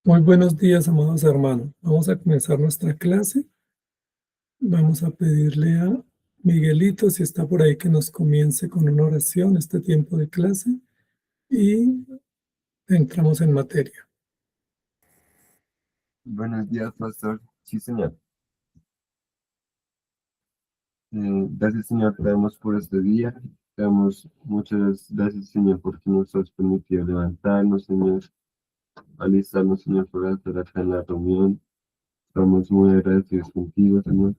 Muy buenos días, amados hermanos. Vamos a comenzar nuestra clase. Vamos a pedirle a Miguelito, si está por ahí, que nos comience con una oración este tiempo de clase y entramos en materia. Buenos días, pastor. Sí, señor. Gracias, Señor, te damos por este día. Te damos muchas gracias, Señor, porque nos has permitido levantarnos, Señor, alistarnos, Señor, para estar acá en la reunión. Estamos muy agradecidos contigo, Señor.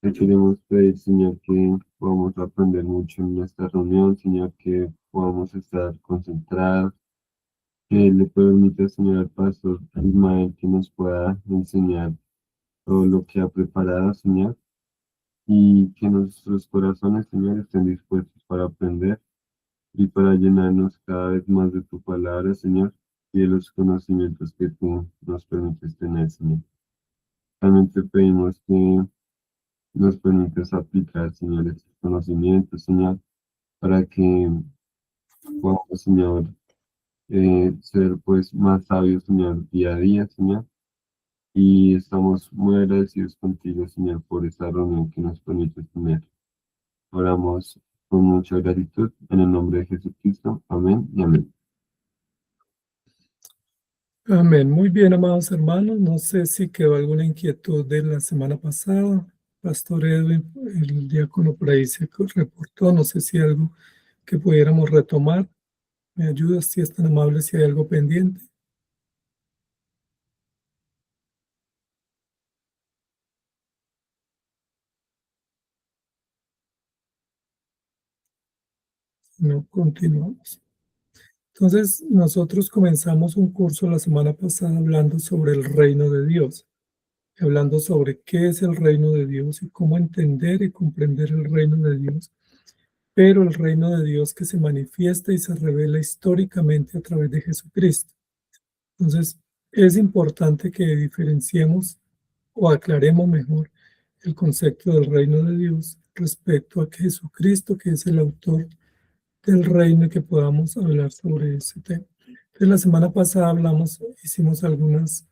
Te queremos pedir, Señor, que podamos aprender mucho en esta reunión, Señor, que podamos estar concentrados, que le permita, Señor, al pastor Ismael que nos pueda enseñar todo lo que ha preparado, Señor, y que nuestros corazones, Señor, estén dispuestos para aprender y para llenarnos cada vez más de tu palabra, Señor, y de los conocimientos que tú nos permites tener, Señor. También te pedimos que nos permitas aplicar, Señor, estos conocimientos, Señor, para que podamos, Señor, ser pues más sabios, Señor, día a día, Señor. Y estamos muy agradecidos contigo, Señor, por esta reunión que nos permites tener. Oramos con mucha gratitud en el nombre de Jesucristo. Amén y amén. Amén. Muy bien, amados hermanos. No sé si quedó alguna inquietud de la semana pasada. Pastor Edwin, el diácono, por ahí se reportó. No sé si algo que pudiéramos retomar. ¿Me ayudas, si es tan amable, si hay algo pendiente? No, continuamos. Entonces, nosotros comenzamos un curso la semana pasada hablando sobre el reino de Dios, hablando sobre qué es el reino de Dios y cómo entender y comprender el reino de Dios, pero el reino de Dios que se manifiesta y se revela históricamente a través de Jesucristo. Entonces, es importante que diferenciemos o aclaremos mejor el concepto del reino de Dios respecto a Jesucristo, que es el autor del reino, y que podamos hablar sobre ese tema. Entonces, la semana pasada hicimos algunas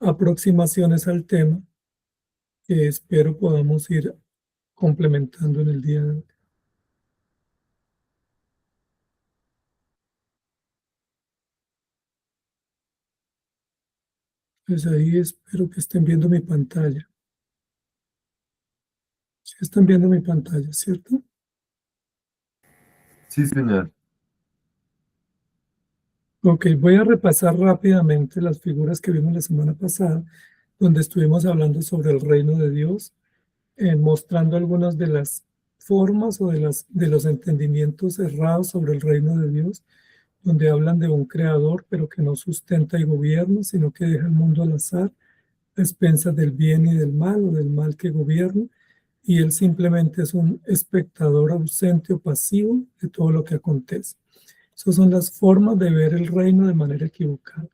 aproximaciones al tema que espero podamos ir complementando en el día de hoy. Pues ahí espero que estén viendo mi pantalla. Sí están viendo mi pantalla, ¿cierto? Sí, Señor. Ok, voy a repasar rápidamente las figuras que vimos la semana pasada, donde estuvimos hablando sobre el reino de Dios, mostrando algunas de las formas o de los entendimientos errados sobre el reino de Dios, donde hablan de un creador, pero que no sustenta y gobierna, sino que deja el mundo al azar, a expensas del bien y del mal, o del mal que gobierna, y él simplemente es un espectador ausente o pasivo de todo lo que acontece. Esas son las formas de ver el reino de manera equivocada,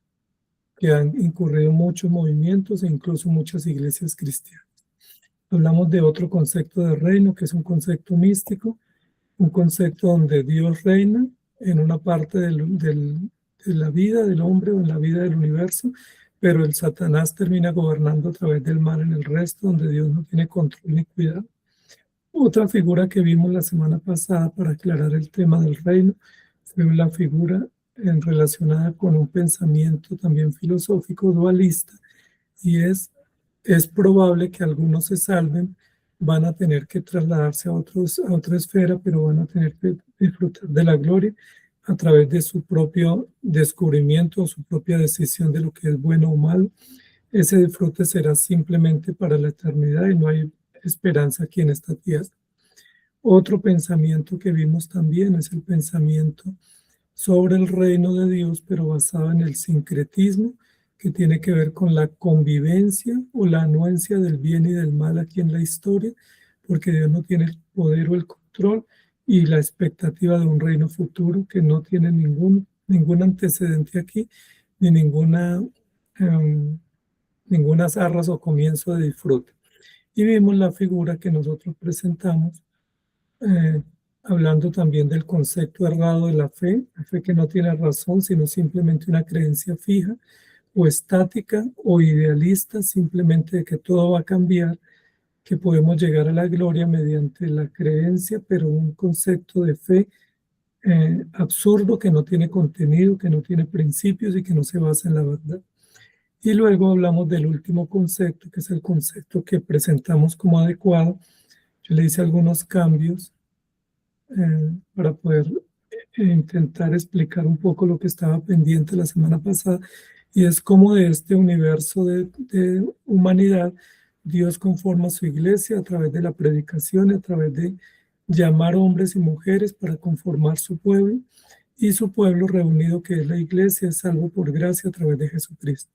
que han incurrido muchos movimientos e incluso muchas iglesias cristianas. Hablamos de otro concepto de reino, que es un concepto místico, un concepto donde Dios reina en una parte de la vida del hombre o en la vida del universo, pero el Satanás termina gobernando a través del mal en el resto, donde Dios no tiene control ni cuidado. Otra figura que vimos la semana pasada para aclarar el tema del reino fue la figura relacionada con un pensamiento también filosófico dualista, y es probable que algunos se salven, van a tener que trasladarse a otra esfera, pero van a tener que disfrutar de la gloria a través de su propio descubrimiento o su propia decisión de lo que es bueno o malo. Ese disfrute será simplemente para la eternidad y no hay esperanza aquí en esta tierra. Otro pensamiento que vimos también es el pensamiento sobre el reino de Dios, pero basado en el sincretismo, que tiene que ver con la convivencia o la anuencia del bien y del mal aquí en la historia, porque Dios no tiene el poder o el control, y la expectativa de un reino futuro que no tiene ningún antecedente aquí, ni ninguna arras o comienzo de disfrute. Y vimos la figura que nosotros presentamos, eh, hablando también del concepto errado de la fe que no tiene razón, sino simplemente una creencia fija, o estática o idealista, simplemente de que todo va a cambiar, que podemos llegar a la gloria mediante la creencia, pero un concepto de fe absurdo que no tiene contenido, que no tiene principios y que no se basa en la verdad. Y luego hablamos del último concepto, que es el concepto que presentamos como adecuado. Yo le hice algunos cambios para poder intentar explicar un poco lo que estaba pendiente la semana pasada, y es cómo de este universo de humanidad Dios conforma su iglesia a través de la predicación, a través de llamar hombres y mujeres para conformar su pueblo, y su pueblo reunido, que es la iglesia, es salvo por gracia a través de Jesucristo.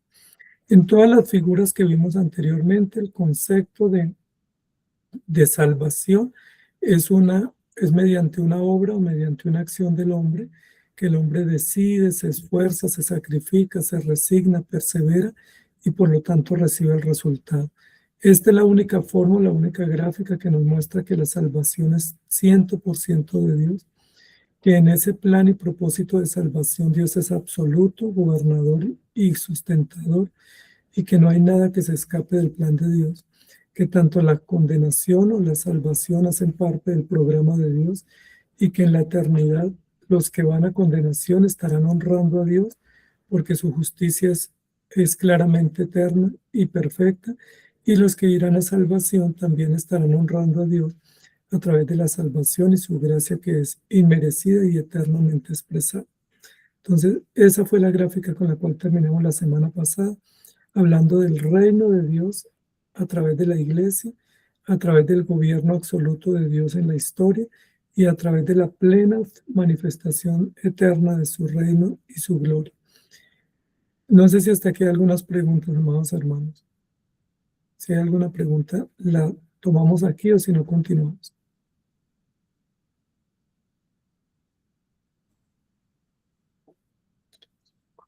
En todas las figuras que vimos anteriormente, el concepto de salvación es mediante una obra o mediante una acción del hombre, que el hombre decide, se esfuerza, se sacrifica, se resigna, persevera y por lo tanto recibe el resultado. Esta es la única forma, la única gráfica que nos muestra que la salvación es 100% de Dios, que en ese plan y propósito de salvación Dios es absoluto, gobernador y sustentador, y que no hay nada que se escape del plan de Dios, que tanto la condenación o la salvación hacen parte del programa de Dios, y que en la eternidad los que van a condenación estarán honrando a Dios porque su justicia es claramente eterna y perfecta, y los que irán a salvación también estarán honrando a Dios a través de la salvación y su gracia, que es inmerecida y eternamente expresada. Entonces, esa fue la gráfica con la cual terminamos la semana pasada, hablando del reino de Dios a través de la iglesia, a través del gobierno absoluto de Dios en la historia y a través de la plena manifestación eterna de su reino y su gloria. No sé si hasta aquí hay algunas preguntas, amados hermanos. Si hay alguna pregunta, la tomamos aquí, o si no, continuamos.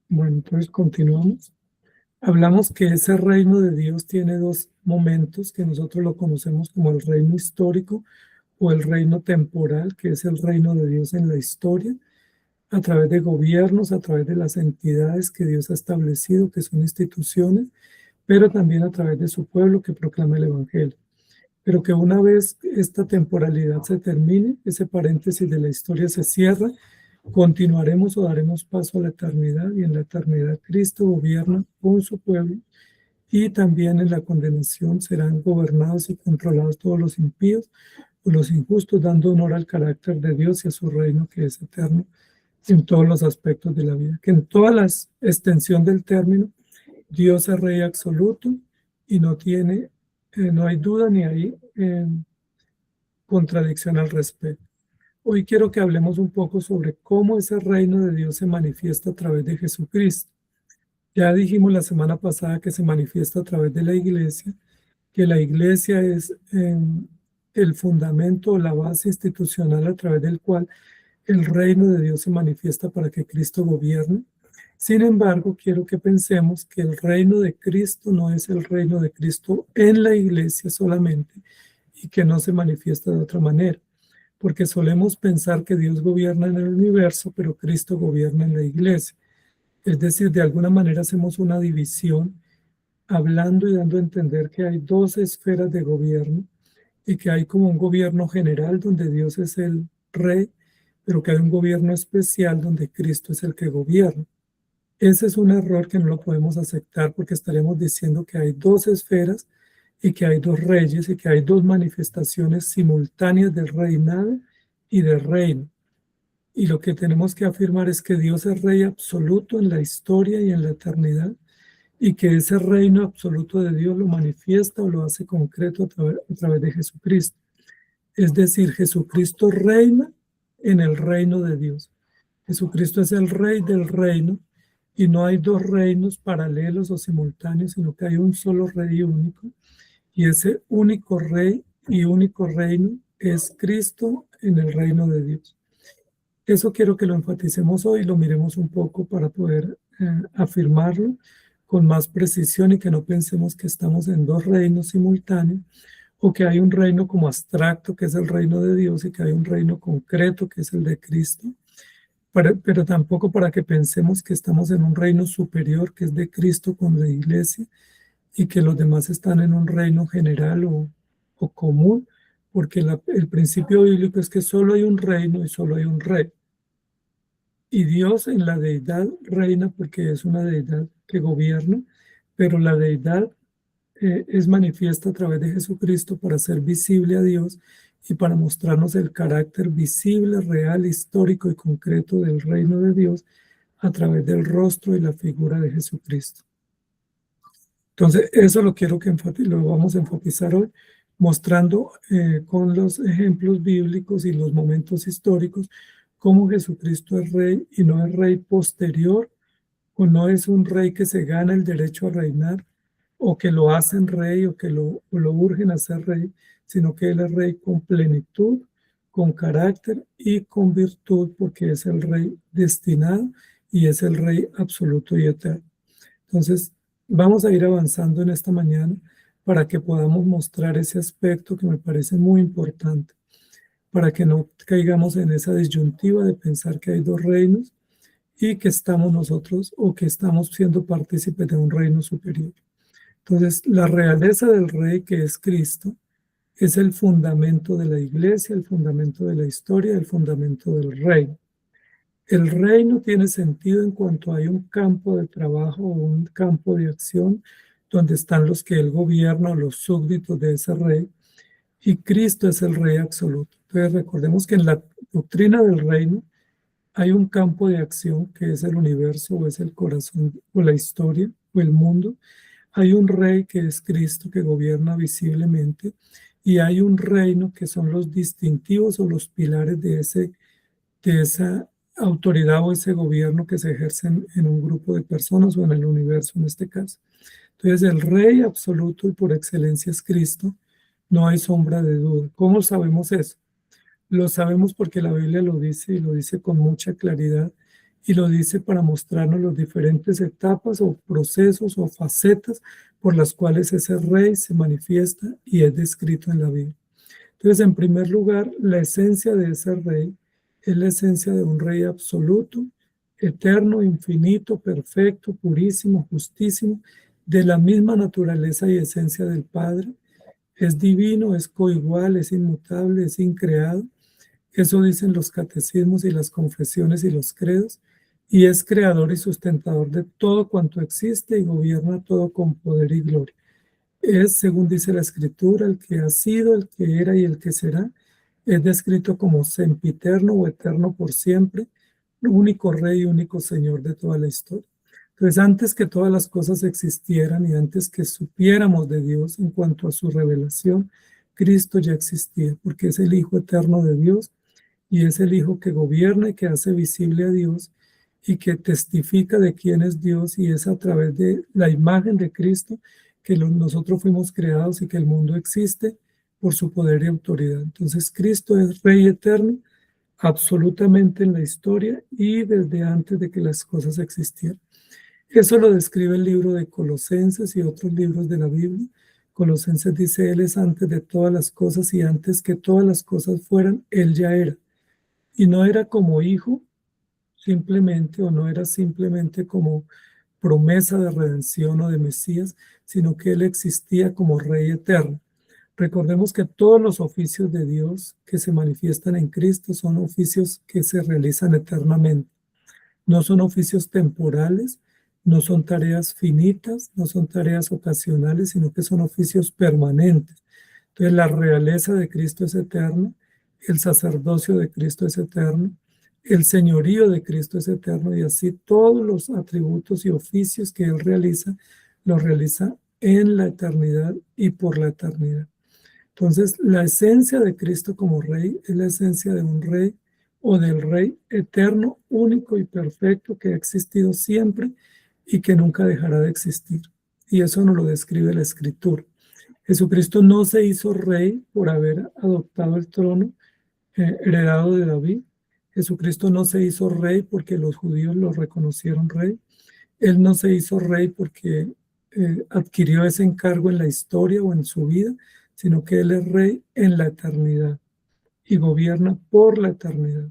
Bueno, entonces continuamos. Hablamos que ese reino de Dios tiene dos momentos, que nosotros lo conocemos como el reino histórico o el reino temporal, que es el reino de Dios en la historia, a través de gobiernos, a través de las entidades que Dios ha establecido, que son instituciones, pero también a través de su pueblo que proclama el Evangelio. Pero que una vez esta temporalidad se termine, ese paréntesis de la historia se cierra, continuaremos o daremos paso a la eternidad, y en la eternidad Cristo gobierna con su pueblo, y también en la condenación serán gobernados y controlados todos los impíos o los injustos, dando honor al carácter de Dios y a su reino, que es eterno en todos los aspectos de la vida. Que en toda la extensión del término, Dios es Rey absoluto y no hay duda ni hay contradicción al respecto. Hoy quiero que hablemos un poco sobre cómo ese reino de Dios se manifiesta a través de Jesucristo. Ya dijimos la semana pasada que se manifiesta a través de la iglesia, que la iglesia es el fundamento o la base institucional a través del cual el reino de Dios se manifiesta para que Cristo gobierne. Sin embargo, quiero que pensemos que el reino de Cristo no es el reino de Cristo en la iglesia solamente, y que no se manifiesta de otra manera, porque solemos pensar que Dios gobierna en el universo, pero Cristo gobierna en la iglesia. Es decir, de alguna manera hacemos una división, hablando y dando a entender que hay dos esferas de gobierno, y que hay como un gobierno general donde Dios es el rey, pero que hay un gobierno especial donde Cristo es el que gobierna. Ese es un error que no lo podemos aceptar, porque estaríamos diciendo que hay dos esferas y que hay dos reyes y que hay dos manifestaciones simultáneas del reinado y del reino. Y lo que tenemos que afirmar es que Dios es Rey absoluto en la historia y en la eternidad, y que ese reino absoluto de Dios lo manifiesta o lo hace concreto a través de Jesucristo. Es decir, Jesucristo reina en el reino de Dios. Jesucristo es el Rey del reino, y no hay dos reinos paralelos o simultáneos, sino que hay un solo Rey único, y ese único Rey y único reino es Cristo en el reino de Dios. Eso quiero que lo enfaticemos hoy, lo miremos un poco para poder afirmarlo con más precisión, y que no pensemos que estamos en dos reinos simultáneos, o que hay un reino como abstracto, que es el reino de Dios, y que hay un reino concreto, que es el de Cristo, pero tampoco para que pensemos que estamos en un reino superior que es de Cristo con la iglesia y que los demás están en un reino general o común, porque el principio bíblico es que solo hay un reino y solo hay un rey. Y Dios en la deidad reina porque es una deidad que gobierna, pero la deidad es manifiesta a través de Jesucristo para hacer visible a Dios y para mostrarnos el carácter visible, real, histórico y concreto del reino de Dios a través del rostro y la figura de Jesucristo. Entonces, eso lo quiero que lo vamos a enfatizar hoy, mostrando con los ejemplos bíblicos y los momentos históricos cómo Jesucristo es rey y no es rey posterior, o no es un rey que se gana el derecho a reinar, o que lo hacen rey, o que lo urgen a ser rey, sino que Él es rey con plenitud, con carácter y con virtud, porque es el rey destinado y es el rey absoluto y eterno. Entonces, vamos a ir avanzando en esta mañana para que podamos mostrar ese aspecto que me parece muy importante, para que no caigamos en esa disyuntiva de pensar que hay dos reinos y que estamos nosotros o que estamos siendo partícipes de un reino superior. Entonces, la realeza del rey, que es Cristo, es el fundamento de la iglesia, el fundamento de la historia, el fundamento del reino. El reino tiene sentido en cuanto hay un campo de trabajo o un campo de acción donde están los que él gobierna, los súbditos de ese rey, y Cristo es el rey absoluto. Entonces recordemos que en la doctrina del reino hay un campo de acción que es el universo o es el corazón o la historia o el mundo. Hay un rey que es Cristo que gobierna visiblemente y hay un reino que son los distintivos o los pilares de esa autoridad o ese gobierno que se ejercen en un grupo de personas o en el universo en este caso. Entonces el rey absoluto y por excelencia es Cristo, no hay sombra de duda. ¿Cómo sabemos eso? Lo sabemos porque la Biblia lo dice y lo dice con mucha claridad y lo dice para mostrarnos las diferentes etapas o procesos o facetas por las cuales ese rey se manifiesta y es descrito en la Biblia. Entonces, en primer lugar, la esencia de ese rey es la esencia de un rey absoluto, eterno, infinito, perfecto, purísimo, justísimo, de la misma naturaleza y esencia del Padre. Es divino, es coigual, es inmutable, es increado. Eso dicen los catecismos y las confesiones y los credos. Y es creador y sustentador de todo cuanto existe y gobierna todo con poder y gloria. Es, según dice la Escritura, el que ha sido, el que era y el que será. Es descrito como sempiterno o eterno por siempre, único rey y único señor de toda la historia. Entonces, antes que todas las cosas existieran y antes que supiéramos de Dios en cuanto a su revelación, Cristo ya existía, porque es el Hijo eterno de Dios y es el Hijo que gobierna y que hace visible a Dios y que testifica de quién es Dios, y es a través de la imagen de Cristo que nosotros fuimos creados y que el mundo existe por su poder y autoridad. Entonces Cristo es Rey eterno absolutamente en la historia y desde antes de que las cosas existieran. Eso lo describe el libro de Colosenses y otros libros de la Biblia. Colosenses dice, Él es antes de todas las cosas y antes que todas las cosas fueran, Él ya era. Y no era como hijo simplemente, o no era simplemente como promesa de redención o de Mesías, sino que Él existía como Rey eterno. Recordemos que todos los oficios de Dios que se manifiestan en Cristo son oficios que se realizan eternamente. No son oficios temporales, no son tareas finitas, no son tareas ocasionales, sino que son oficios permanentes. Entonces la realeza de Cristo es eterna, el sacerdocio de Cristo es eterno, el señorío de Cristo es eterno, y así todos los atributos y oficios que Él realiza, los realiza en la eternidad y por la eternidad. Entonces, la esencia de Cristo como Rey es la esencia de un Rey o del Rey eterno, único y perfecto que ha existido siempre y que nunca dejará de existir. Y eso nos lo describe la Escritura. Jesucristo no se hizo Rey por haber adoptado el trono heredado de David. Jesucristo no se hizo Rey porque los judíos lo reconocieron Rey. Él no se hizo Rey porque adquirió ese encargo en la historia o en su vida, sino que Él es Rey en la eternidad y gobierna por la eternidad.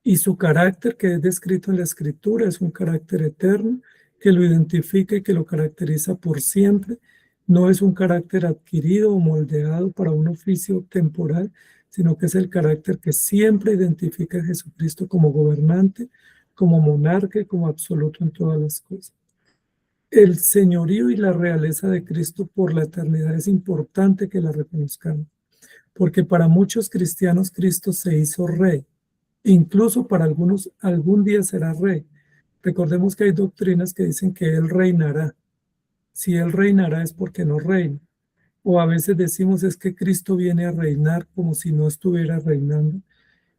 Y su carácter que es descrito en la Escritura es un carácter eterno que lo identifica y que lo caracteriza por siempre. No es un carácter adquirido o moldeado para un oficio temporal, sino que es el carácter que siempre identifica a Jesucristo como gobernante, como monarca y como absoluto en todas las cosas. El señorío y la realeza de Cristo por la eternidad es importante que la reconozcamos, porque para muchos cristianos Cristo se hizo rey. Incluso para algunos, algún día será rey. Recordemos que hay doctrinas que dicen que Él reinará. Si Él reinará es porque no reina. O a veces decimos es que Cristo viene a reinar como si no estuviera reinando,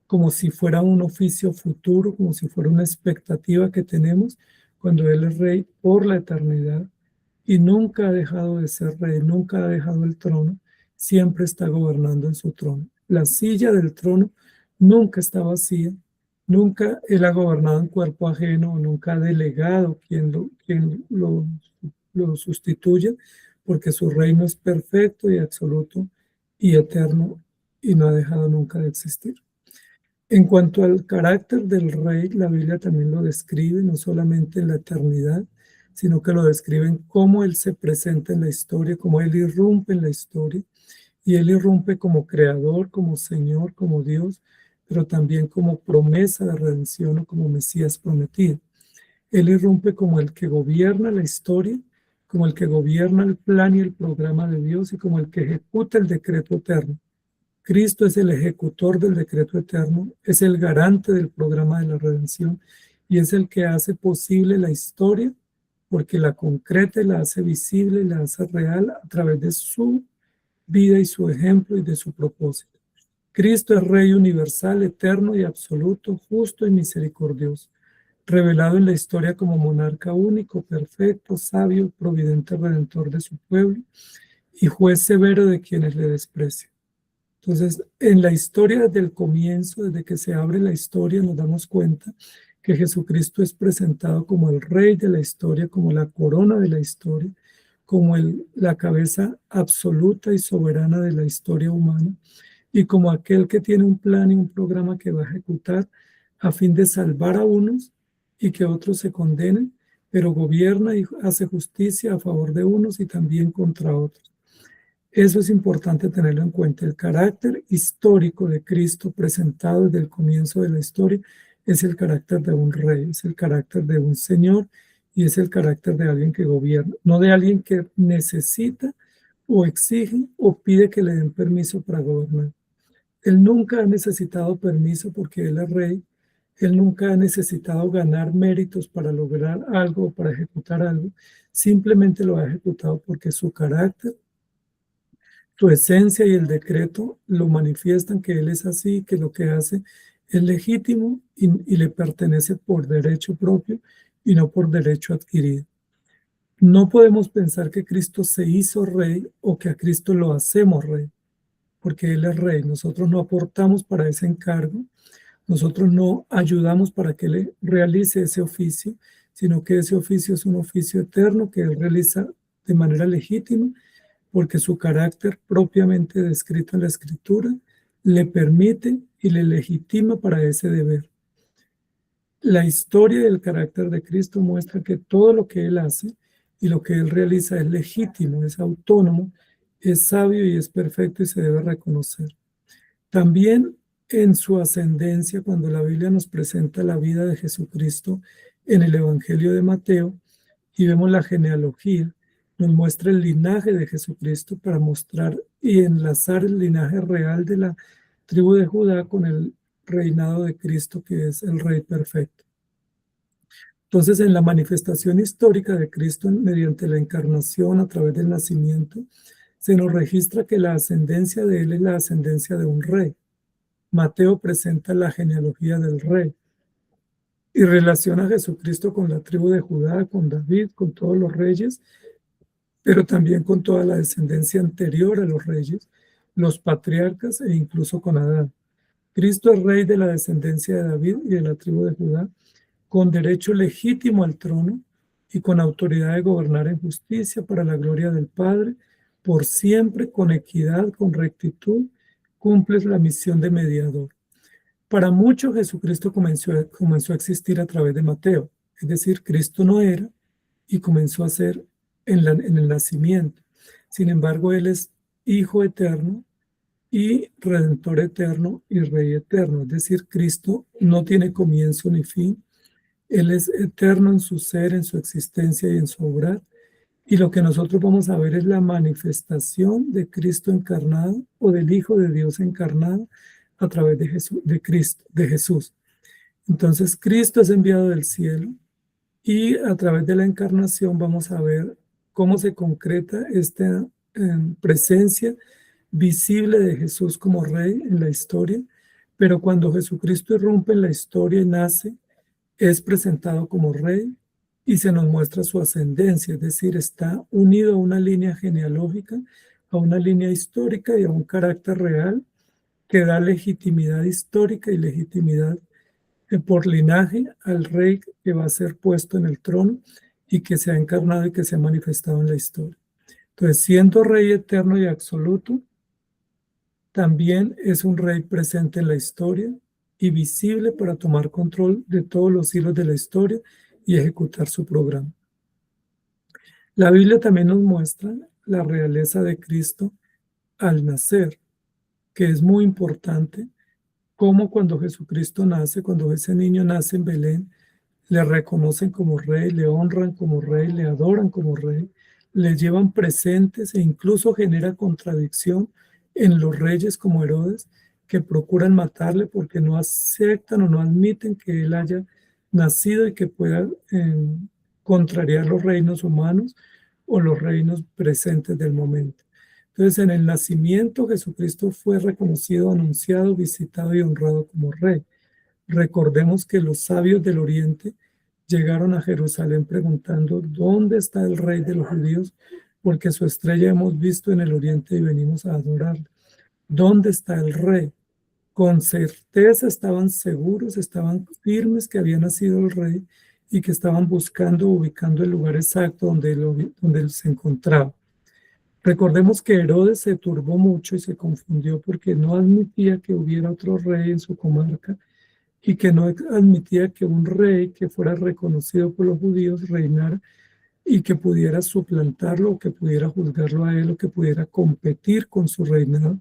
como si fuera un oficio futuro, como si fuera una expectativa que tenemos cuando Él es rey por la eternidad y nunca ha dejado de ser rey, nunca ha dejado el trono, siempre está gobernando en su trono. La silla del trono nunca está vacía, nunca Él ha gobernado en cuerpo ajeno, nunca ha delegado quien lo sustituya, porque su reino es perfecto y absoluto y eterno y no ha dejado nunca de existir. En cuanto al carácter del rey, la Biblia también lo describe, no solamente en la eternidad, sino que lo describe en cómo él se presenta en la historia, cómo él irrumpe en la historia, y él irrumpe como creador, como Señor, como Dios, pero también como promesa de redención o como Mesías prometido. Él irrumpe como el que gobierna la historia, como el que gobierna el plan y el programa de Dios y como el que ejecuta el decreto eterno. Cristo es el ejecutor del decreto eterno, es el garante del programa de la redención y es el que hace posible la historia porque la concreta y la hace visible y la hace real a través de su vida y su ejemplo y de su propósito. Cristo es Rey universal, eterno y absoluto, justo y misericordioso, revelado en la historia como monarca único, perfecto, sabio, providente, redentor de su pueblo y juez severo de quienes le desprecian. Entonces, en la historia desde el comienzo, desde que se abre la historia, nos damos cuenta que Jesucristo es presentado como el rey de la historia, como la corona de la historia, como la cabeza absoluta y soberana de la historia humana y como aquel que tiene un plan y un programa que va a ejecutar a fin de salvar a unos y que otros se condenen, pero gobierna y hace justicia a favor de unos y también contra otros. Eso es importante tenerlo en cuenta. El carácter histórico de Cristo presentado desde el comienzo de la historia es el carácter de un rey, es el carácter de un señor y es el carácter de alguien que gobierna, no de alguien que necesita o exige o pide que le den permiso para gobernar. Él nunca ha necesitado permiso porque Él es rey. Él nunca ha necesitado ganar méritos para lograr algo o para ejecutar algo. Simplemente lo ha ejecutado porque su carácter, su esencia y el decreto lo manifiestan que Él es así, que lo que hace es legítimo y le pertenece por derecho propio y no por derecho adquirido. No podemos pensar que Cristo se hizo rey o que a Cristo lo hacemos rey, porque Él es rey. Nosotros no aportamos para ese encargo, nosotros no ayudamos para que Él realice ese oficio, sino que ese oficio es un oficio eterno que Él realiza de manera legítima porque su carácter propiamente descrito en la Escritura le permite y le legitima para ese deber. La historia del carácter de Cristo muestra que todo lo que Él hace y lo que Él realiza es legítimo, es autónomo, es sabio y es perfecto y se debe reconocer. También en su ascendencia, cuando la Biblia nos presenta la vida de Jesucristo en el Evangelio de Mateo y vemos la genealogía, nos muestra el linaje de Jesucristo para mostrar y enlazar el linaje real de la tribu de Judá con el reinado de Cristo, que es el Rey perfecto. Entonces, en la manifestación histórica de Cristo mediante la encarnación a través del nacimiento, se nos registra que la ascendencia de Él es la ascendencia de un rey. Mateo presenta la genealogía del rey y relaciona a Jesucristo con la tribu de Judá, con David, con todos los reyes, pero también con toda la descendencia anterior a los reyes, los patriarcas e incluso con Adán. Cristo es rey de la descendencia de David y de la tribu de Judá, con derecho legítimo al trono y con autoridad de gobernar en justicia para la gloria del Padre, por siempre, con equidad, con rectitud, cumple la misión de mediador. Para muchos, Jesucristo comenzó a existir a través de Mateo. Es decir, Cristo no era y comenzó a ser en el nacimiento. Sin embargo, Él es Hijo eterno y Redentor eterno y Rey eterno. Es decir, Cristo no tiene comienzo ni fin. Él es eterno en su ser, en su existencia y en su obrar. Y lo que nosotros vamos a ver es la manifestación de Cristo encarnado o del Hijo de Dios encarnado a través de Jesús, de Cristo, de Jesús. Entonces, Cristo es enviado del cielo y a través de la encarnación vamos a ver cómo se concreta esta presencia visible de Jesús como Rey en la historia. Pero cuando Jesucristo irrumpe en la historia y nace, es presentado como Rey y se nos muestra su ascendencia, es decir, está unido a una línea genealógica, a una línea histórica y a un carácter real que da legitimidad histórica y legitimidad por linaje al Rey que va a ser puesto en el trono y que se ha encarnado y que se ha manifestado en la historia. Entonces, siendo Rey eterno y absoluto, también es un Rey presente en la historia y visible para tomar control de todos los hilos de la historia y ejecutar su programa. La Biblia también nos muestra la realeza de Cristo al nacer, que es muy importante, como cuando Jesucristo nace, cuando ese niño nace en Belén, le reconocen como Rey, le honran como Rey, le adoran como Rey, le llevan presentes e incluso genera contradicción en los reyes como Herodes, que procuran matarle porque no aceptan o no admiten que él haya nacido y que pueda contrariar los reinos humanos o los reinos presentes del momento. Entonces, en el nacimiento, Jesucristo fue reconocido, anunciado, visitado y honrado como Rey. Recordemos que los sabios del Oriente llegaron a Jerusalén preguntando: ¿dónde está el Rey de los judíos? Porque su estrella hemos visto en el Oriente y venimos a adorarle. ¿Dónde está el Rey? Con certeza estaban seguros, estaban firmes que había nacido el Rey y que estaban buscando, ubicando el lugar exacto donde él se encontraba. Recordemos que Herodes se turbó mucho y se confundió porque no admitía que hubiera otro rey en su comarca y que no admitía que un rey que fuera reconocido por los judíos reinara y que pudiera suplantarlo o que pudiera juzgarlo a él o que pudiera competir con su reinado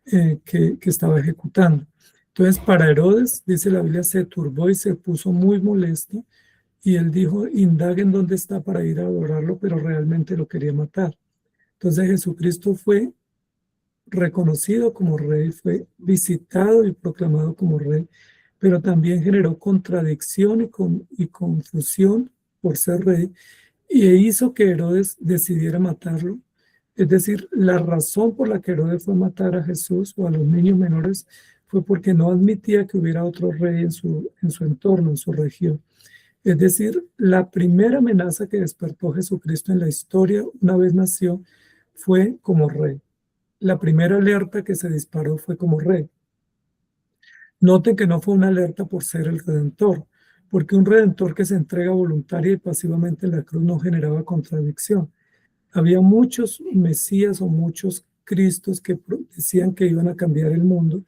que estaba ejecutando. Entonces, para Herodes, dice la Biblia, se turbó y se puso muy molesto y él dijo: indaguen dónde está para ir a adorarlo, pero realmente lo quería matar. Entonces Jesucristo fue reconocido como Rey, fue visitado y proclamado como Rey, pero también generó contradicción y confusión por ser Rey, y hizo que Herodes decidiera matarlo. Es decir, la razón por la que Herodes fue a matar a Jesús o a los niños menores fue porque no admitía que hubiera otro rey en su entorno, en su región. Es decir, la primera amenaza que despertó Jesucristo en la historia, una vez nació, fue como Rey. La primera alerta que se disparó fue como Rey. Noten que no fue una alerta por ser el Redentor, porque un Redentor que se entrega voluntaria y pasivamente en la cruz no generaba contradicción. Había muchos Mesías o muchos Cristos que decían que iban a cambiar el mundo,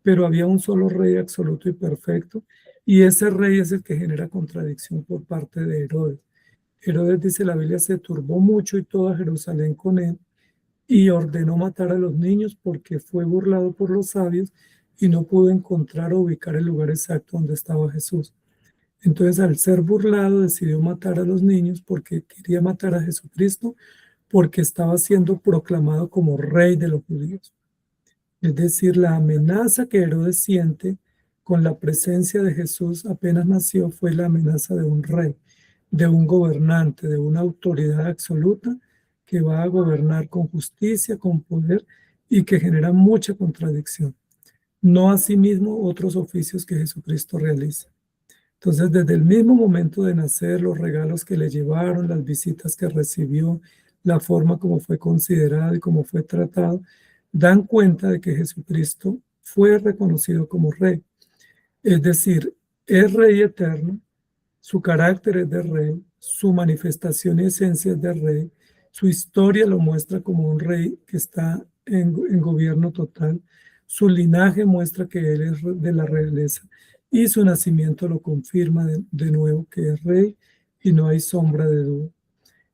pero había un solo Rey absoluto y perfecto, y ese Rey es el que genera contradicción por parte de Herodes. Herodes, dice la Biblia, se turbó mucho y toda Jerusalén con él, y ordenó matar a los niños porque fue burlado por los sabios y no pudo encontrar o ubicar el lugar exacto donde estaba Jesús. Entonces, al ser burlado, decidió matar a los niños porque quería matar a Jesucristo, porque estaba siendo proclamado como Rey de los judíos. Es decir, la amenaza que Herodes siente con la presencia de Jesús apenas nació fue la amenaza de un rey, de un gobernante, de una autoridad absoluta que va a gobernar con justicia, con poder y que genera mucha contradicción. No asimismo otros oficios que Jesucristo realiza. Entonces, desde el mismo momento de nacer, los regalos que le llevaron, las visitas que recibió, la forma como fue considerado y cómo fue tratado, dan cuenta de que Jesucristo fue reconocido como Rey. Es decir, es Rey eterno, su carácter es de Rey, su manifestación y esencia es de Rey, su historia lo muestra como un Rey que está en gobierno total, Su linaje muestra que él es de la realeza y su nacimiento lo confirma de nuevo que es rey y no hay sombra de duda.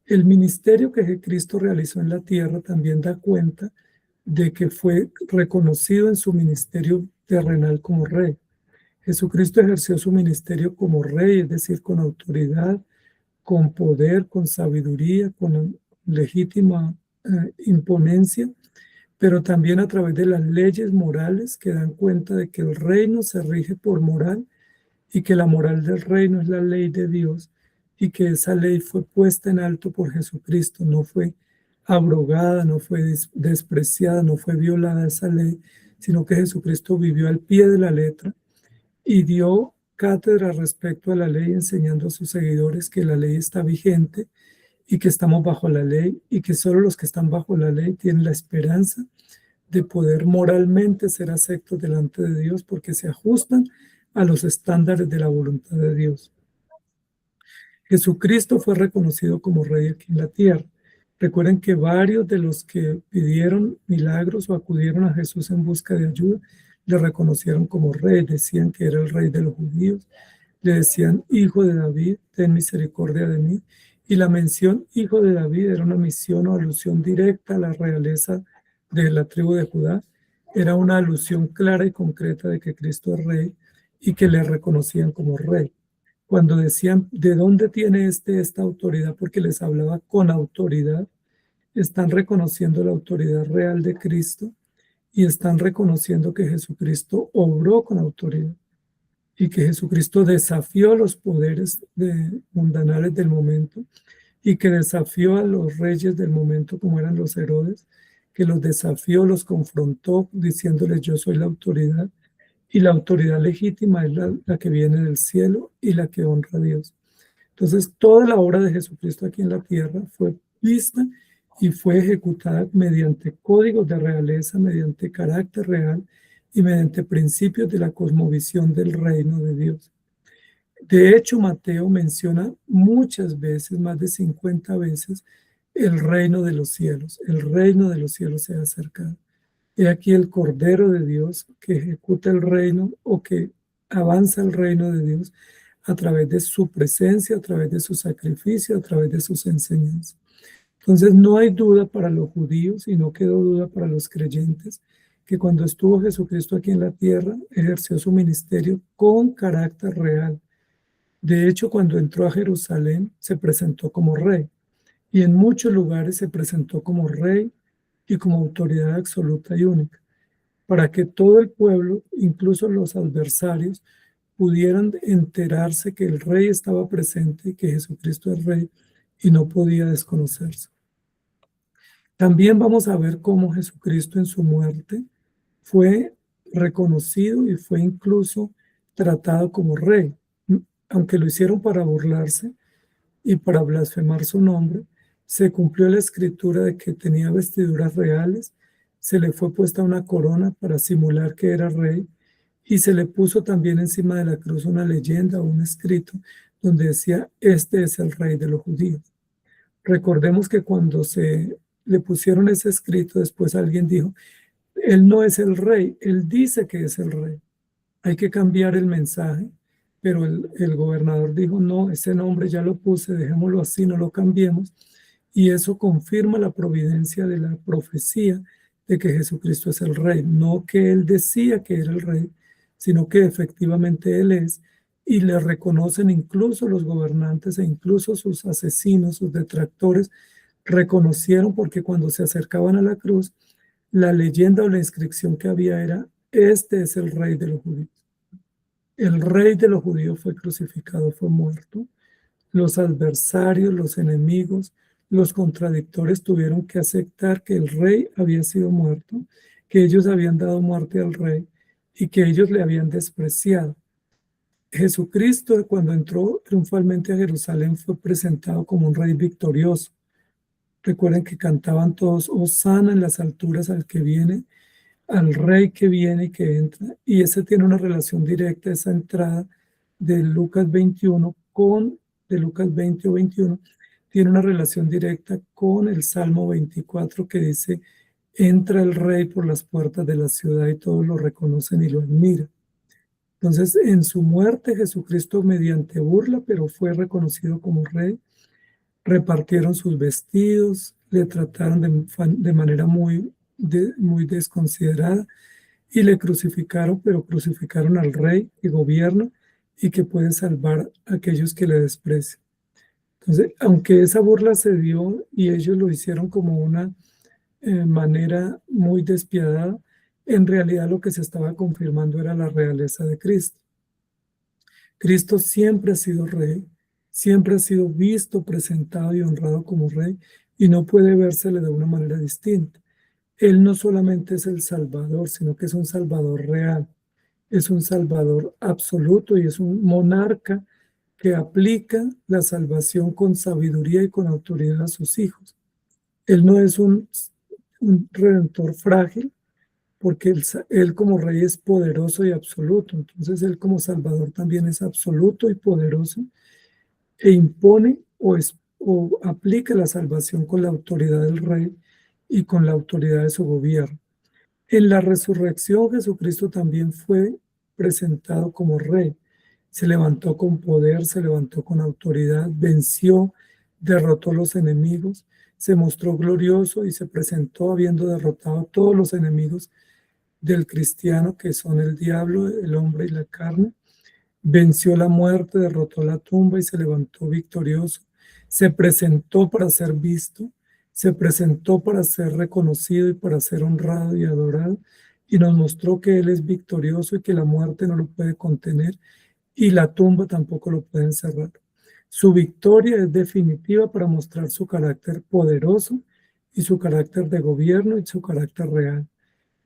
El ministerio que Cristo realizó en la tierra también da cuenta de que fue reconocido en su ministerio terrenal como rey. Jesucristo ejerció su ministerio como rey, es decir, con autoridad, con poder, con sabiduría, con legítima imponencia, pero también a través de las leyes morales que dan cuenta de que el reino se rige por moral y que la moral del reino es la ley de Dios y que esa ley fue puesta en alto por Jesucristo, no fue abrogada, no fue despreciada, no fue violada esa ley, sino que Jesucristo vivió al pie de la letra y dio cátedra respecto a la ley, enseñando a sus seguidores que la ley está vigente y que estamos bajo la ley y que solo los que están bajo la ley tienen la esperanza de poder moralmente ser aceptos delante de Dios porque se ajustan a los estándares de la voluntad de Dios. Jesucristo fue reconocido como rey aquí en la tierra. Recuerden que varios de los que pidieron milagros o acudieron a Jesús en busca de ayuda, le reconocieron como rey, decían que era el rey de los judíos, le decían, hijo de David, ten misericordia de mí. Y la mención hijo de David era una misión o alusión directa a la realeza de la tribu de Judá. Era una alusión clara y concreta de que Cristo es rey y que le reconocían como rey. Cuando decían, ¿de dónde tiene esta autoridad? Porque les hablaba con autoridad. Están reconociendo la autoridad real de Cristo y están reconociendo que Jesucristo obró con autoridad y que Jesucristo desafió los poderes mundanales del momento y que desafió a los reyes del momento como eran los Herodes, que los desafió, los confrontó diciéndoles yo soy la autoridad y la autoridad legítima es la que viene del cielo y la que honra a Dios. Entonces toda la obra de Jesucristo aquí en la tierra fue vista y fue ejecutada mediante códigos de realeza, mediante carácter real y mediante principios de la cosmovisión del reino de Dios. De hecho, Mateo menciona muchas veces, más de 50 veces, el reino de los cielos. El reino de los cielos se ha acercado. He aquí el Cordero de Dios que ejecuta el reino o que avanza el reino de Dios a través de su presencia, a través de su sacrificio, a través de sus enseñanzas. Entonces no hay duda para los judíos y no quedó duda para los creyentes que cuando estuvo Jesucristo aquí en la tierra, ejerció su ministerio con carácter real. De hecho, cuando entró a Jerusalén, se presentó como rey y en muchos lugares se presentó como rey y como autoridad absoluta y única, para que todo el pueblo, incluso los adversarios, pudieran enterarse que el rey estaba presente y que Jesucristo es rey y no podía desconocerse. También vamos a ver cómo Jesucristo en su muerte fue reconocido y fue incluso tratado como rey, aunque lo hicieron para burlarse y para blasfemar su nombre. Se cumplió la escritura de que tenía vestiduras reales, se le fue puesta una corona para simular que era rey y se le puso también encima de la cruz una leyenda o un escrito donde decía, este es el rey de los judíos. Recordemos que cuando se le pusieron ese escrito, después alguien dijo, él no es el rey, él dice que es el rey. Hay que cambiar el mensaje, pero el gobernador dijo, no, ese nombre ya lo puse, dejémoslo así, no lo cambiemos. Y eso confirma la providencia de la profecía de que Jesucristo es el rey. No que él decía que era el rey, sino que efectivamente él es. Y le reconocen incluso los gobernantes e incluso sus asesinos, sus detractores, reconocieron porque cuando se acercaban a la cruz, la leyenda o la inscripción que había era, este es el rey de los judíos. El rey de los judíos fue crucificado, fue muerto. Los adversarios, los enemigos, los contradictores tuvieron que aceptar que el rey había sido muerto, que ellos habían dado muerte al rey y que ellos le habían despreciado. Jesucristo, cuando entró triunfalmente a Jerusalén, fue presentado como un rey victorioso. Recuerden que cantaban todos, Hosana en las alturas al que viene, al rey que viene y que entra. Y ese tiene una relación directa, esa entrada de Lucas 21 de Lucas 20 o 21, tiene una relación directa con el Salmo 24 que dice, entra el rey por las puertas de la ciudad y todos lo reconocen y lo admiran. Entonces, en su muerte, Jesucristo mediante burla, pero fue reconocido como rey, repartieron sus vestidos, le trataron de manera muy desconsiderada y le crucificaron, pero crucificaron al rey que gobierna y que puede salvar a aquellos que le desprecian. Entonces, aunque esa burla se dio y ellos lo hicieron como una manera muy despiadada, en realidad lo que se estaba confirmando era la realeza de Cristo. Cristo siempre ha sido rey, siempre ha sido visto, presentado y honrado como rey, y no puede vérsele de una manera distinta. Él no solamente es el Salvador, sino que es un Salvador real, es un Salvador absoluto y es un monarca que aplica la salvación con sabiduría y con autoridad a sus hijos. Él no es un redentor frágil, porque él como rey es poderoso y absoluto. Entonces él como Salvador también es absoluto y poderoso e impone o aplica la salvación con la autoridad del rey y con la autoridad de su gobierno. En la resurrección Jesucristo también fue presentado como rey. Se levantó con poder, se levantó con autoridad, venció, derrotó los enemigos, se mostró glorioso y se presentó habiendo derrotado a todos los enemigos del cristiano, que son el diablo, el hombre y la carne. Venció la muerte, derrotó la tumba y se levantó victorioso. Se presentó para ser visto, se presentó para ser reconocido y para ser honrado y adorado, y nos mostró que Él es victorioso y que la muerte no lo puede contener y la tumba tampoco lo puede encerrar. Su victoria es definitiva para mostrar su carácter poderoso y su carácter de gobierno y su carácter real.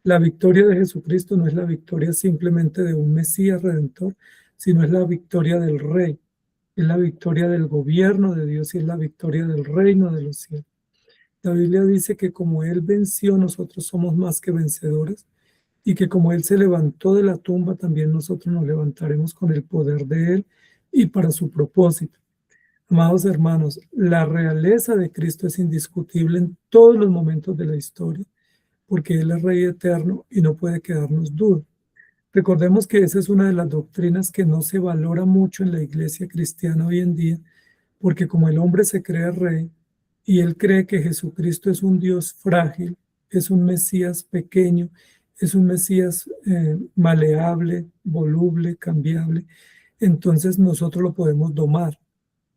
La victoria de Jesucristo no es la victoria simplemente de un Mesías redentor, sino es la victoria del Rey, es la victoria del gobierno de Dios y es la victoria del reino de los cielos. La Biblia dice que como Él venció, nosotros somos más que vencedores y que como Él se levantó de la tumba, también nosotros nos levantaremos con el poder de Él y para su propósito. Amados hermanos, la realeza de Cristo es indiscutible en todos los momentos de la historia, porque Él es Rey eterno y no puede quedarnos duda. Recordemos que esa es una de las doctrinas que no se valora mucho en la iglesia cristiana hoy en día, porque como el hombre se cree rey y él cree que Jesucristo es un Dios frágil, es un Mesías pequeño, es un Mesías maleable, voluble, cambiable, entonces nosotros lo podemos domar.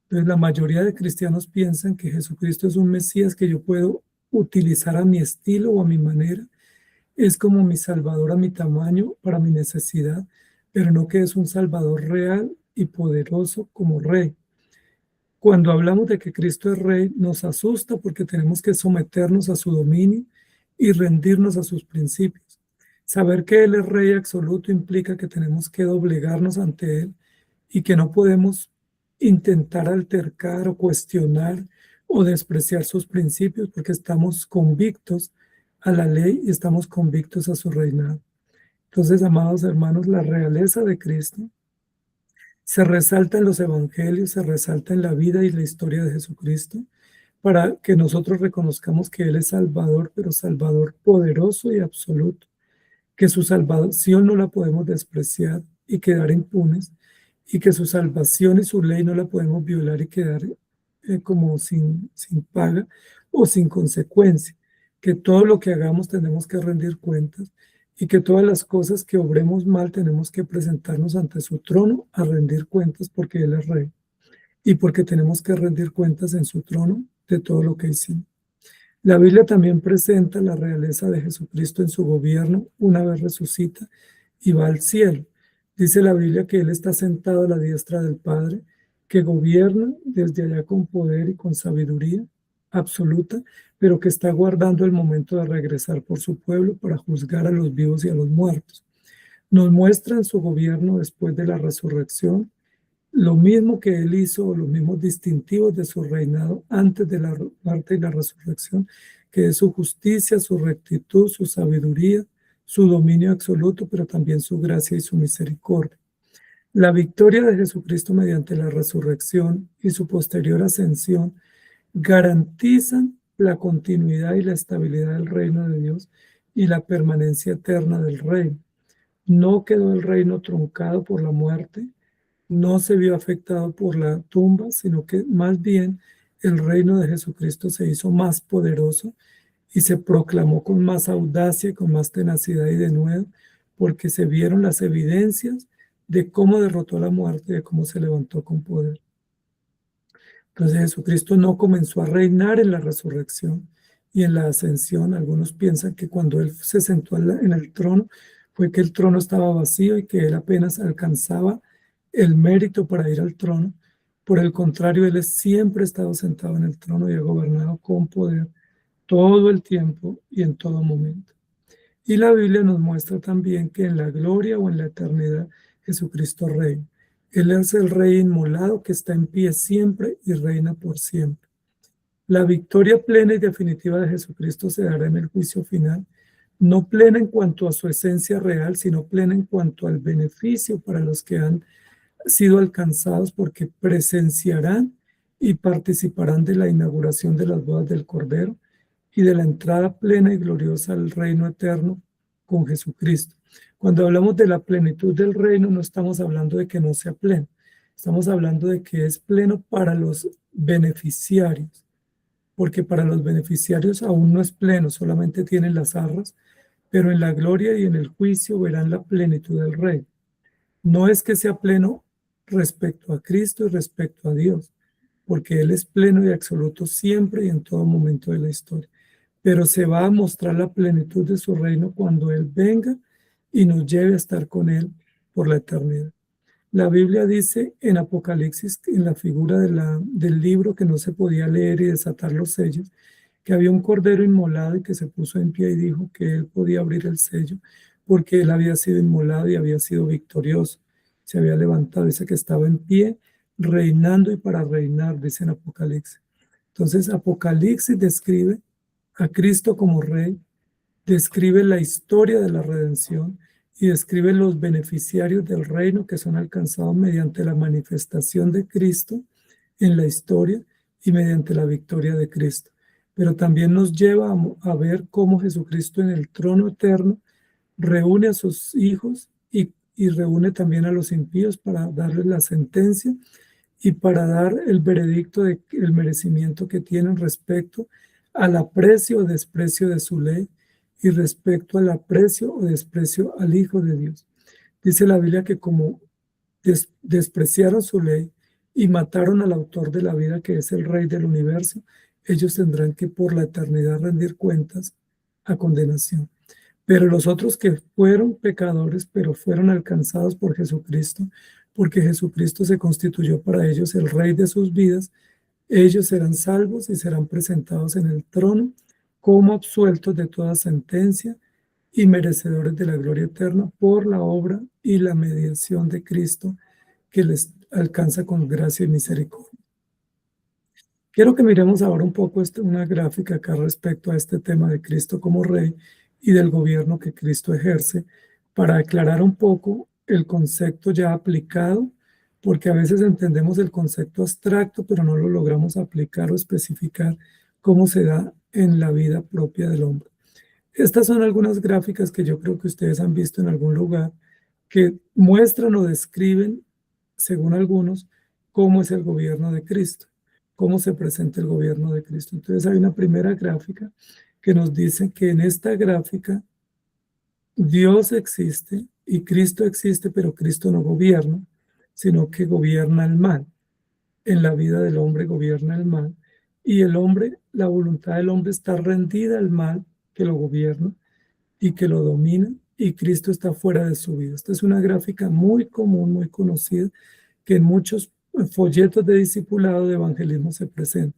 Entonces la mayoría de cristianos piensan que Jesucristo es un Mesías que yo puedo utilizar a mi estilo o a mi manera, es como mi Salvador a mi tamaño, para mi necesidad, pero no que es un Salvador real y poderoso como Rey. Cuando hablamos de que Cristo es Rey, nos asusta porque tenemos que someternos a su dominio y rendirnos a sus principios. Saber que Él es Rey absoluto implica que tenemos que doblegarnos ante Él y que no podemos intentar altercar o cuestionar o despreciar sus principios porque estamos convictos a la ley y estamos convictos a su reinado. Entonces, amados hermanos, la realeza de Cristo se resalta en los evangelios, se resalta en la vida y la historia de Jesucristo, para que nosotros reconozcamos que Él es Salvador, pero Salvador poderoso y absoluto, que su salvación no la podemos despreciar y quedar impunes, y que su salvación y su ley no la podemos violar y quedar como sin paga o sin consecuencia, que todo lo que hagamos tenemos que rendir cuentas y que todas las cosas que obremos mal tenemos que presentarnos ante su trono a rendir cuentas porque Él es Rey y porque tenemos que rendir cuentas en su trono de todo lo que hicimos. La Biblia también presenta la realeza de Jesucristo en su gobierno una vez resucita y va al cielo. Dice la Biblia que Él está sentado a la diestra del Padre, que gobierna desde allá con poder y con sabiduría absoluta, pero que está guardando el momento de regresar por su pueblo para juzgar a los vivos y a los muertos. Nos muestra en su gobierno después de la resurrección lo mismo que Él hizo, los mismos distintivos de su reinado antes de la muerte y la resurrección, que es su justicia, su rectitud, su sabiduría, su dominio absoluto, pero también su gracia y su misericordia. La victoria de Jesucristo mediante la resurrección y su posterior ascensión garantizan la continuidad y la estabilidad del reino de Dios y la permanencia eterna del reino. No quedó el reino truncado por la muerte, no se vio afectado por la tumba, sino que más bien el reino de Jesucristo se hizo más poderoso y se proclamó con más audacia y con más tenacidad y denuedo, porque se vieron las evidencias de cómo derrotó la muerte, de cómo se levantó con poder. Entonces Jesucristo no comenzó a reinar en la resurrección y en la ascensión. Algunos piensan que cuando Él se sentó en el trono fue que el trono estaba vacío y que Él apenas alcanzaba el mérito para ir al trono. Por el contrario, Él siempre ha estado sentado en el trono y ha gobernado con poder todo el tiempo y en todo momento. Y la Biblia nos muestra también que en la gloria o en la eternidad Jesucristo reina. Él es el rey inmolado que está en pie siempre y reina por siempre. La victoria plena y definitiva de Jesucristo se dará en el juicio final, no plena en cuanto a su esencia real, sino plena en cuanto al beneficio para los que han sido alcanzados, porque presenciarán y participarán de la inauguración de las bodas del Cordero y de la entrada plena y gloriosa al reino eterno con Jesucristo. Cuando hablamos de la plenitud del reino, no estamos hablando de que no sea pleno, estamos hablando de que es pleno para los beneficiarios, porque para los beneficiarios aún no es pleno, solamente tienen las arras, pero en la gloria y en el juicio verán la plenitud del reino. No es que sea pleno respecto a Cristo y respecto a Dios, porque Él es pleno y absoluto siempre y en todo momento de la historia. Pero se va a mostrar la plenitud de su reino cuando Él venga y nos lleve a estar con Él por la eternidad. La Biblia dice en Apocalipsis, en la figura del libro que no se podía leer y desatar los sellos, que había un cordero inmolado y que se puso en pie y dijo que Él podía abrir el sello porque Él había sido inmolado y había sido victorioso. Se había levantado, dice que estaba en pie, reinando y para reinar, dice en Apocalipsis. Entonces, Apocalipsis describe a Cristo como rey, describe la historia de la redención y describe los beneficiarios del reino que son alcanzados mediante la manifestación de Cristo en la historia y mediante la victoria de Cristo. Pero también nos lleva a ver cómo Jesucristo en el trono eterno reúne a sus hijos y reúne también a los impíos para darles la sentencia y para dar el veredicto del merecimiento que tienen respecto al aprecio o desprecio de su ley y respecto al aprecio o desprecio al Hijo de Dios. Dice la Biblia que como despreciaron su ley y mataron al autor de la vida, que es el Rey del universo, ellos tendrán que por la eternidad rendir cuentas a condenación. Pero los otros que fueron pecadores, pero fueron alcanzados por Jesucristo, porque Jesucristo se constituyó para ellos el Rey de sus vidas, ellos serán salvos y serán presentados en el trono como absueltos de toda sentencia y merecedores de la gloria eterna por la obra y la mediación de Cristo que les alcanza con gracia y misericordia. Quiero que miremos ahora un poco una gráfica acá respecto a este tema de Cristo como Rey y del gobierno que Cristo ejerce, para aclarar un poco el concepto ya aplicado, porque a veces entendemos el concepto abstracto, pero no lo logramos aplicar o especificar cómo se da en la vida propia del hombre. Estas son algunas gráficas que yo creo que ustedes han visto en algún lugar, que muestran o describen, según algunos, cómo es el gobierno de Cristo, cómo se presenta el gobierno de Cristo. Entonces hay una primera gráfica que nos dice que en esta gráfica Dios existe y Cristo existe, pero Cristo no gobierna, sino que gobierna el mal. En la vida del hombre gobierna el mal y el hombre, la voluntad del hombre está rendida al mal que lo gobierna y que lo domina, y Cristo está fuera de su vida. Esta es una gráfica muy común, muy conocida, que en muchos folletos de discipulado de evangelismo se presenta.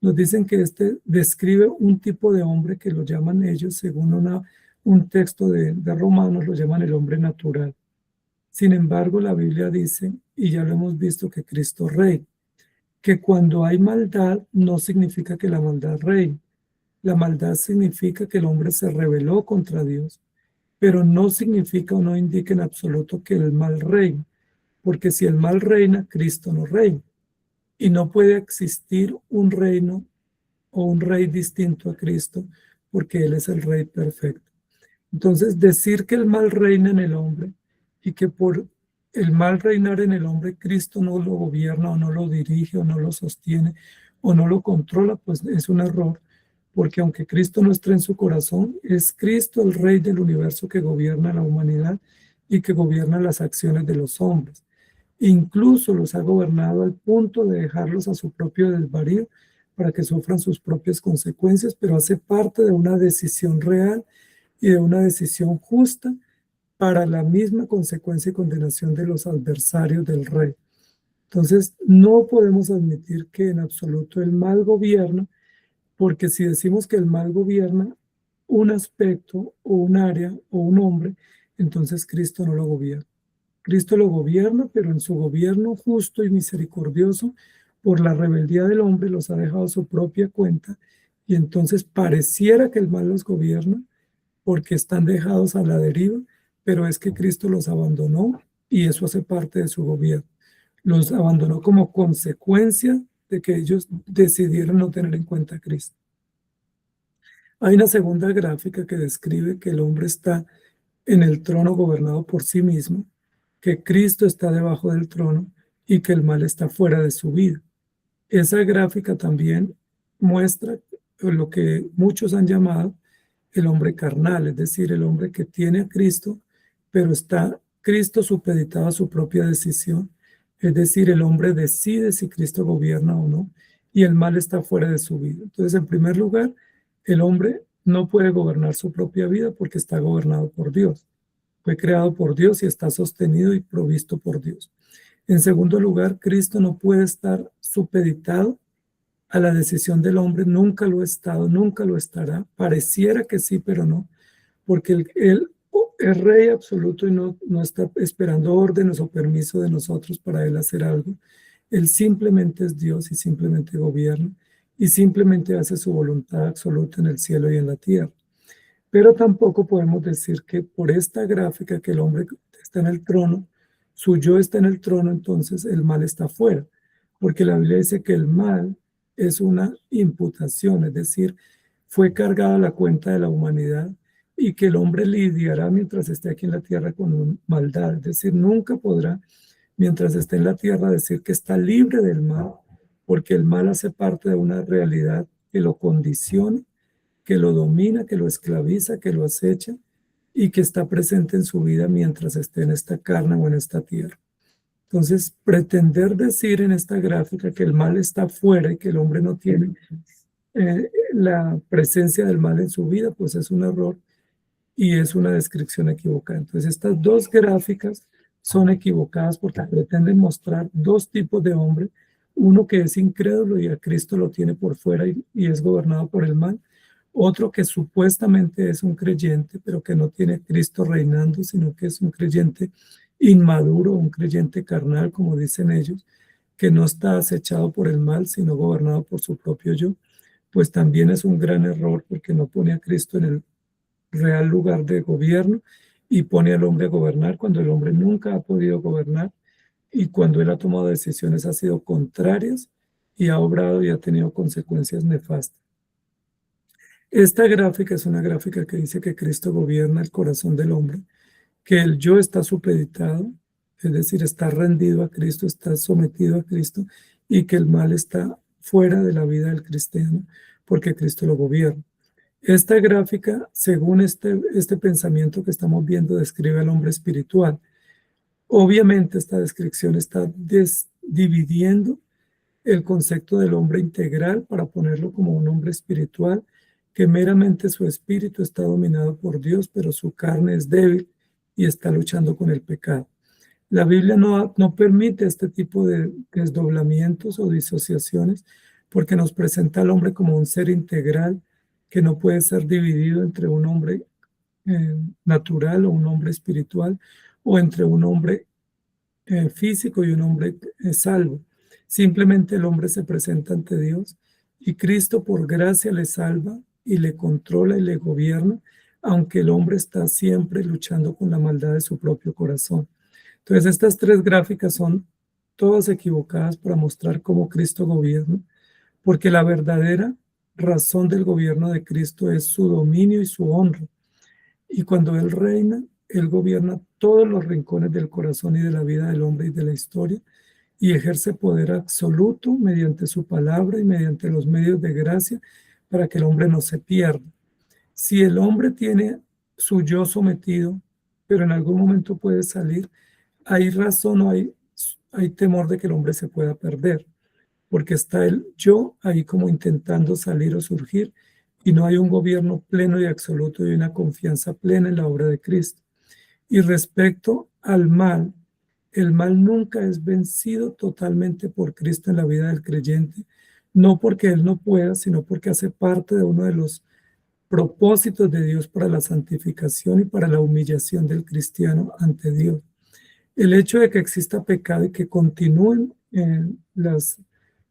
Nos dicen que este describe un tipo de hombre que lo llaman ellos, según un texto de Romanos, lo llaman el hombre natural. Sin embargo, la Biblia dice, y ya lo hemos visto, que Cristo reina, que cuando hay maldad no significa que la maldad reine. La maldad significa que el hombre se rebeló contra Dios, pero no significa o no indica en absoluto que el mal reina, porque si el mal reina, Cristo no reina. Y no puede existir un reino o un rey distinto a Cristo, porque Él es el rey perfecto. Entonces, decir que el mal reina en el hombre y que por el mal reinar en el hombre, Cristo no lo gobierna o no lo dirige o no lo sostiene o no lo controla, pues es un error, porque aunque Cristo no está en su corazón, es Cristo el rey del universo que gobierna la humanidad y que gobierna las acciones de los hombres. Incluso los ha gobernado al punto de dejarlos a su propio desvarío para que sufran sus propias consecuencias, pero hace parte de una decisión real y de una decisión justa para la misma consecuencia y condenación de los adversarios del rey. Entonces, no podemos admitir que en absoluto el mal gobierna, porque si decimos que el mal gobierna un aspecto o un área o un hombre, entonces Cristo no lo gobierna. Cristo lo gobierna, pero en su gobierno justo y misericordioso, por la rebeldía del hombre, los ha dejado a su propia cuenta, y entonces pareciera que el mal los gobierna, porque están dejados a la deriva, pero es que Cristo los abandonó y eso hace parte de su gobierno. Los abandonó como consecuencia de que ellos decidieron no tener en cuenta a Cristo. Hay una segunda gráfica que describe que el hombre está en el trono gobernado por sí mismo, que Cristo está debajo del trono y que el mal está fuera de su vida. Esa gráfica también muestra lo que muchos han llamado el hombre carnal, es decir, el hombre que tiene a Cristo, pero está Cristo supeditado a su propia decisión, es decir, el hombre decide si Cristo gobierna o no, y el mal está fuera de su vida. Entonces, en primer lugar, el hombre no puede gobernar su propia vida porque está gobernado por Dios. Fue creado por Dios y está sostenido y provisto por Dios. En segundo lugar, Cristo no puede estar supeditado a la decisión del hombre, nunca lo ha estado, nunca lo estará. Pareciera que sí, pero no, porque él es rey absoluto y no está esperando órdenes o permiso de nosotros para él hacer algo. Él simplemente es Dios y simplemente gobierna y simplemente hace su voluntad absoluta en el cielo y en la tierra. Pero tampoco podemos decir que por esta gráfica que el hombre está en el trono, su yo está en el trono, entonces el mal está fuera, porque la Biblia dice que el mal es una imputación, es decir, fue cargada la cuenta de la humanidad y que el hombre lidiará mientras esté aquí en la tierra con maldad, es decir, nunca podrá, mientras esté en la tierra, decir que está libre del mal, porque el mal hace parte de una realidad que lo condiciona, que lo domina, que lo esclaviza, que lo acecha y que está presente en su vida mientras esté en esta carne o en esta tierra. Entonces, pretender decir en esta gráfica que el mal está fuera y que el hombre no tiene la presencia del mal en su vida, pues es un error y es una descripción equivocada. Entonces, estas dos gráficas son equivocadas porque pretenden mostrar dos tipos de hombre, uno que es incrédulo y a Cristo lo tiene por fuera y es gobernado por el mal, otro que supuestamente es un creyente, pero que no tiene a Cristo reinando, sino que es un creyente inmaduro, un creyente carnal, como dicen ellos, que no está acechado por el mal, sino gobernado por su propio yo, pues también es un gran error porque no pone a Cristo en el real lugar de gobierno y pone al hombre a gobernar cuando el hombre nunca ha podido gobernar y cuando él ha tomado decisiones ha sido contrarias y ha obrado y ha tenido consecuencias nefastas. Esta gráfica es una gráfica que dice que Cristo gobierna el corazón del hombre, que el yo está supeditado, es decir, está rendido a Cristo, está sometido a Cristo y que el mal está fuera de la vida del cristiano porque Cristo lo gobierna. Esta gráfica, según este pensamiento que estamos viendo, describe al hombre espiritual. Obviamente esta descripción está dividiendo el concepto del hombre integral para ponerlo como un hombre espiritual, que meramente su espíritu está dominado por Dios, pero su carne es débil y está luchando con el pecado. La Biblia no permite este tipo de desdoblamientos o disociaciones porque nos presenta al hombre como un ser integral que no puede ser dividido entre un hombre natural o un hombre espiritual o entre un hombre físico y un hombre salvo. Simplemente el hombre se presenta ante Dios y Cristo por gracia le salva y le controla y le gobierna, aunque el hombre está siempre luchando con la maldad de su propio corazón. Entonces estas tres gráficas son todas equivocadas para mostrar cómo Cristo gobierna, porque la verdadera razón del gobierno de Cristo es su dominio y su honra. Y cuando Él reina, Él gobierna todos los rincones del corazón y de la vida del hombre y de la historia, y ejerce poder absoluto mediante su palabra y mediante los medios de gracia para que el hombre no se pierda. Si el hombre tiene su yo sometido, pero en algún momento puede salir, hay razón o hay temor de que el hombre se pueda perder, porque está el yo ahí como intentando salir o surgir, y no hay un gobierno pleno y absoluto y una confianza plena en la obra de Cristo. Y respecto al mal, el mal nunca es vencido totalmente por Cristo en la vida del creyente, no porque él no pueda, sino porque hace parte de uno de los propósitos de Dios para la santificación y para la humillación del cristiano ante Dios. El hecho de que exista pecado y que continúen las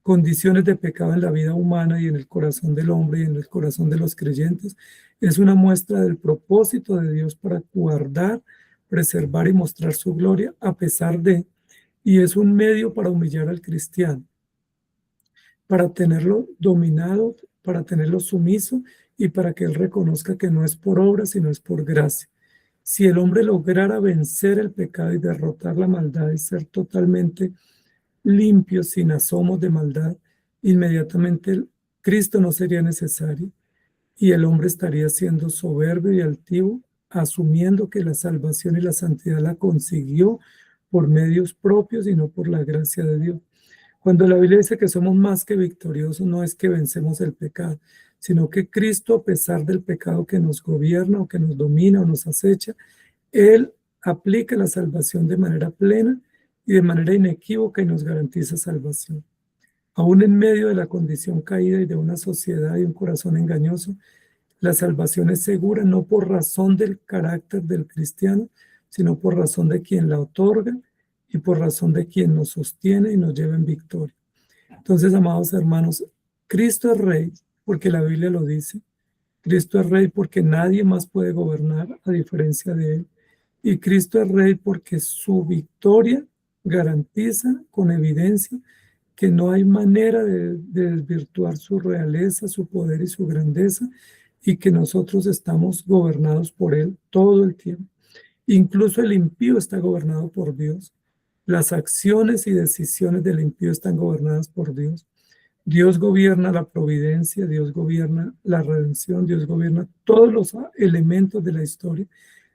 condiciones de pecado en la vida humana y en el corazón del hombre y en el corazón de los creyentes es una muestra del propósito de Dios para guardar, preservar y mostrar su gloria a pesar de, y es un medio para humillar al cristiano, para tenerlo dominado, para tenerlo sumiso y para que él reconozca que no es por obra, sino es por gracia. Si el hombre lograra vencer el pecado y derrotar la maldad y ser totalmente limpio, sin asomos de maldad, inmediatamente Cristo no sería necesario y el hombre estaría siendo soberbio y altivo, asumiendo que la salvación y la santidad la consiguió por medios propios y no por la gracia de Dios. Cuando la Biblia dice que somos más que victoriosos, no es que vencemos el pecado, sino que Cristo, a pesar del pecado que nos gobierna o que nos domina o nos acecha, Él aplica la salvación de manera plena y de manera inequívoca y nos garantiza salvación. Aún en medio de la condición caída y de una sociedad y un corazón engañoso, la salvación es segura no por razón del carácter del cristiano, sino por razón de quien la otorga y por razón de quien nos sostiene y nos lleva en victoria. Entonces, amados hermanos, Cristo es Rey porque la Biblia lo dice. Cristo es Rey porque nadie más puede gobernar a diferencia de Él. Y Cristo es Rey porque su victoria garantiza con evidencia que no hay manera de desvirtuar su realeza, su poder y su grandeza, y que nosotros estamos gobernados por Él todo el tiempo. Incluso el impío está gobernado por Dios. Las acciones y decisiones del impío están gobernadas por Dios. Dios gobierna la providencia, Dios gobierna la redención, Dios gobierna todos los elementos de la historia.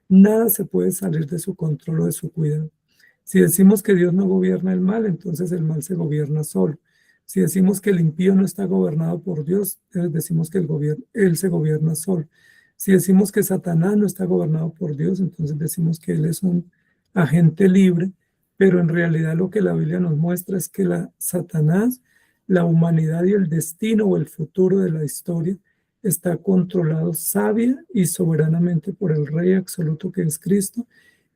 Nada se puede salir de su control o de su cuidado. Si decimos que Dios no gobierna el mal, entonces el mal se gobierna solo. Si decimos que el impío no está gobernado por Dios, decimos que Él se gobierna solo. Si decimos que Satanás no está gobernado por Dios, entonces decimos que Él es un agente libre, pero en realidad lo que la Biblia nos muestra es que Satanás, la humanidad y el destino o el futuro de la historia está controlado sabia y soberanamente por el Rey absoluto que es Cristo,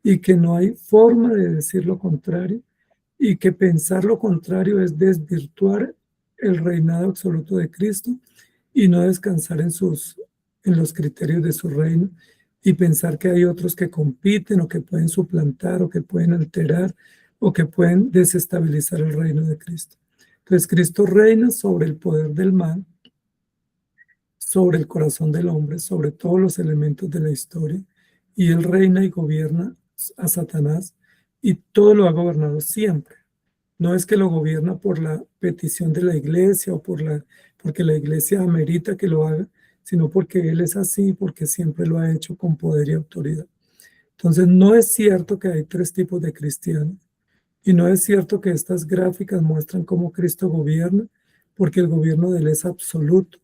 y que no hay forma de decir lo contrario, y que pensar lo contrario es desvirtuar el reinado absoluto de Cristo y no descansar en los criterios de su reino y pensar que hay otros que compiten o que pueden suplantar o que pueden alterar o que pueden desestabilizar el reino de Cristo. Entonces Cristo reina sobre el poder del mal, sobre el corazón del hombre, sobre todos los elementos de la historia, y Él reina y gobierna a Satanás, y todo lo ha gobernado siempre. No es que lo gobierna por la petición de la iglesia o porque la iglesia amerita que lo haga, sino porque Él es así, porque siempre lo ha hecho con poder y autoridad. Entonces no es cierto que hay tres tipos de cristianos, y no es cierto que estas gráficas muestran cómo Cristo gobierna, porque el gobierno de Él es absoluto.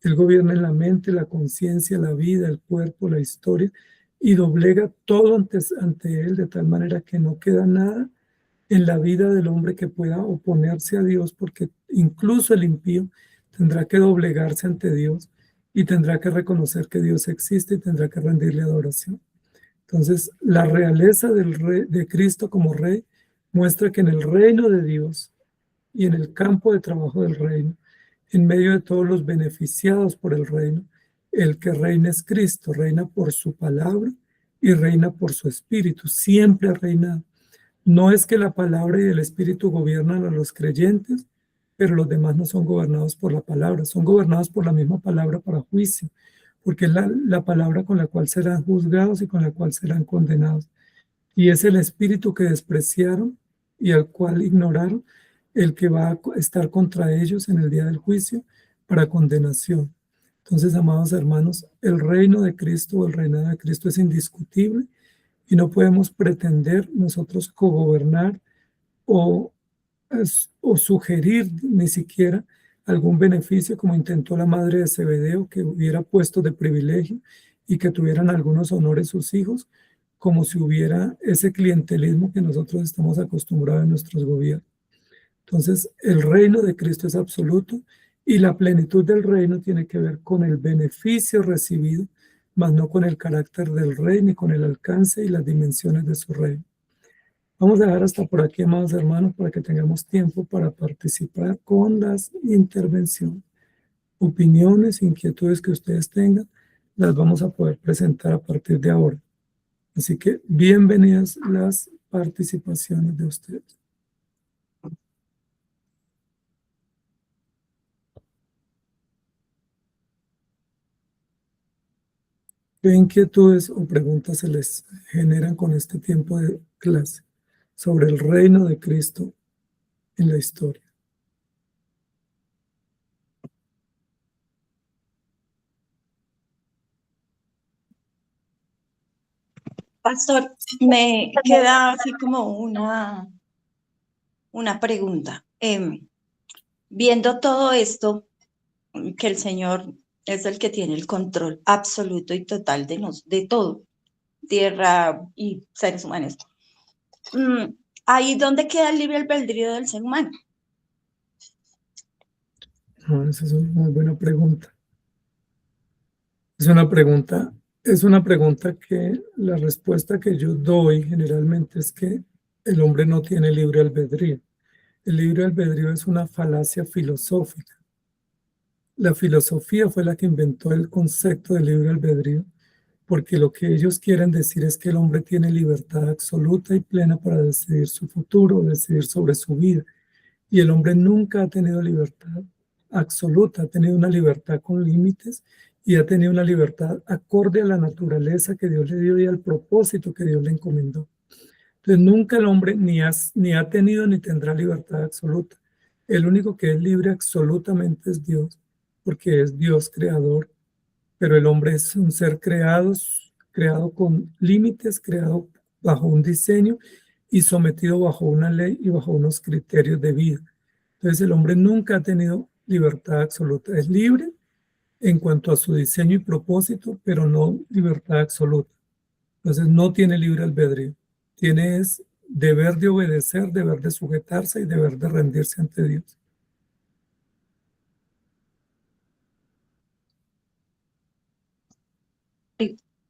Él gobierna en la mente, la conciencia, la vida, el cuerpo, la historia, y doblega todo ante Él de tal manera que no queda nada en la vida del hombre que pueda oponerse a Dios, porque incluso el impío tendrá que doblegarse ante Dios y tendrá que reconocer que Dios existe y tendrá que rendirle adoración. Entonces, la realeza de Cristo como Rey muestra que en el reino de Dios y en el campo de trabajo del reino, en medio de todos los beneficiados por el reino, el que reina es Cristo, reina por su palabra y reina por su espíritu, siempre ha reinado. No es que la palabra y el espíritu gobiernan a los creyentes, pero los demás no son gobernados por la palabra, son gobernados por la misma palabra para juicio, porque es la palabra con la cual serán juzgados y con la cual serán condenados. Y es el espíritu que despreciaron y al cual ignoraron, el que va a estar contra ellos en el día del juicio para condenación. Entonces, amados hermanos, el reino de Cristo o el reinado de Cristo es indiscutible y no podemos pretender nosotros cogobernar o, o sugerir ni siquiera algún beneficio como intentó la madre de Zebedeo, que hubiera puestos de privilegio y que tuvieran algunos honores sus hijos, como si hubiera ese clientelismo que nosotros estamos acostumbrados en nuestros gobiernos. Entonces, el reino de Cristo es absoluto y la plenitud del reino tiene que ver con el beneficio recibido, más no con el carácter del rey ni con el alcance y las dimensiones de su reino. Vamos a dejar hasta por aquí, amados hermanos, para que tengamos tiempo para participar con las intervenciones. Opiniones, inquietudes que ustedes tengan, las vamos a poder presentar a partir de ahora. Así que bienvenidas las participaciones de ustedes. ¿Qué inquietudes o preguntas se les generan con este tiempo de clase sobre el reino de Cristo en la historia? Pastor, me queda así como una pregunta. Viendo todo esto, que el Señor es el que tiene el control absoluto y total de todo, tierra y seres humanos. ¿Ahí dónde queda el libre albedrío del ser humano? Esa es una muy buena pregunta. Es una pregunta que la respuesta que yo doy generalmente es que el hombre no tiene libre albedrío. El libre albedrío es una falacia filosófica. La filosofía fue la que inventó el concepto de libre albedrío, porque lo que ellos quieren decir es que el hombre tiene libertad absoluta y plena para decidir su futuro, decidir sobre su vida. Y el hombre nunca ha tenido libertad absoluta, ha tenido una libertad con límites y ha tenido una libertad acorde a la naturaleza que Dios le dio y al propósito que Dios le encomendó. Entonces nunca el hombre ni ha tenido ni tendrá libertad absoluta. El único que es libre absolutamente es Dios, porque es Dios creador, pero el hombre es un ser creado con límites, creado bajo un diseño y sometido bajo una ley y bajo unos criterios de vida. Entonces el hombre nunca ha tenido libertad absoluta. Es libre en cuanto a su diseño y propósito, pero no libertad absoluta. Entonces no tiene libre albedrío. Tiene es deber de obedecer, deber de sujetarse y deber de rendirse ante Dios.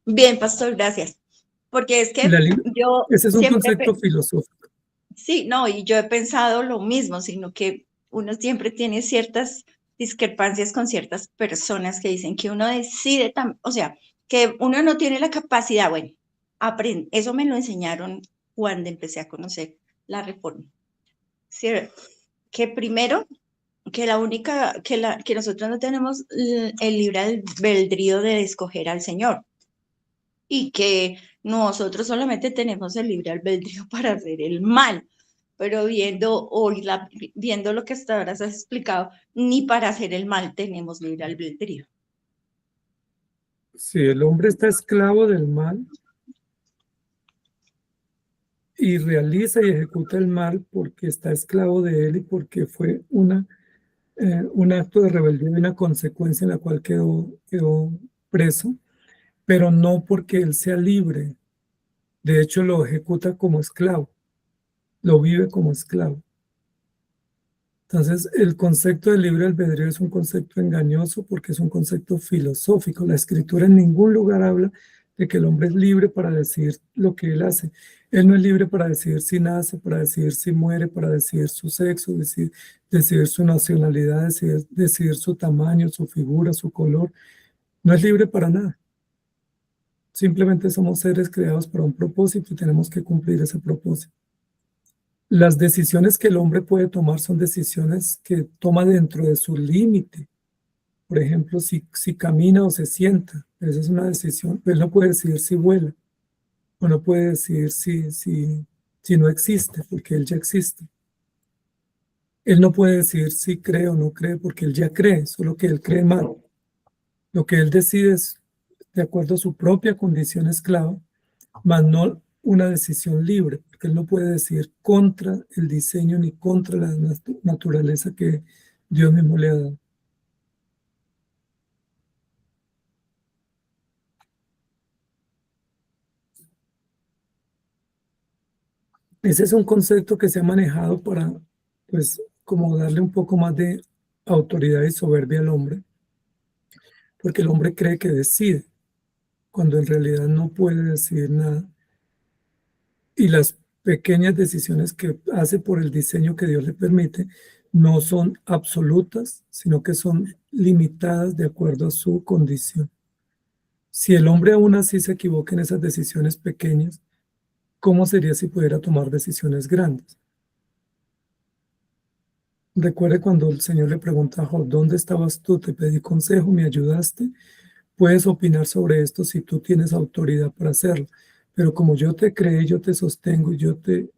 Bien, pastor, gracias. Porque es que yo ese es un siempre... concepto filosófico. Sí, no, y yo he pensado lo mismo, sino que uno siempre tiene ciertas discrepancias con ciertas personas que dicen que uno decide, o sea, que uno no tiene la capacidad, bueno, eso me lo enseñaron cuando empecé a conocer la reforma. ¿Sí? Que primero, que que nosotros no tenemos el libre albedrío de escoger al Señor y que nosotros solamente tenemos el libre albedrío para hacer el mal. Pero viendo lo que hasta ahora has explicado, ni para hacer el mal tenemos libre albedrío. Si el hombre está esclavo del mal y realiza y ejecuta el mal porque está esclavo de él y porque fue un acto de rebeldía y una consecuencia en la cual quedó preso, pero no porque él sea libre. De hecho, lo ejecuta como esclavo, lo vive como esclavo. Entonces, el concepto de libre albedrío es un concepto engañoso porque es un concepto filosófico. La escritura en ningún lugar habla de que el hombre es libre para decidir lo que él hace. Él no es libre para decidir si nace, para decidir si muere, para decidir su sexo, decidir su nacionalidad, decidir su tamaño, su figura, su color. No es libre para nada. Simplemente somos seres creados para un propósito y tenemos que cumplir ese propósito. Las decisiones que el hombre puede tomar son decisiones que toma dentro de su límite. Por ejemplo, si camina o se sienta, esa es una decisión. Él no puede decidir si vuela, o no puede decidir si no existe, porque él ya existe. Él no puede decidir si cree o no cree, porque él ya cree, solo que él cree mal. Lo que él decide es de acuerdo a su propia condición esclava, mas no una decisión libre, porque él no puede decidir contra el diseño ni contra la naturaleza que Dios mismo le ha dado. Ese es un concepto que se ha manejado para, pues, como darle un poco más de autoridad y soberbia al hombre, porque el hombre cree que decide, cuando en realidad no puede decidir nada. Y las pequeñas decisiones que hace por el diseño que Dios le permite no son absolutas, sino que son limitadas de acuerdo a su condición. Si el hombre aún así se equivoca en esas decisiones pequeñas, ¿cómo sería si pudiera tomar decisiones grandes? Recuerde cuando el Señor le pregunta a Job, ¿dónde estabas tú? Te pedí consejo, me ayudaste. Puedes opinar sobre esto si tú tienes autoridad para hacerlo. Pero como yo te creé, yo te sostengo y yo te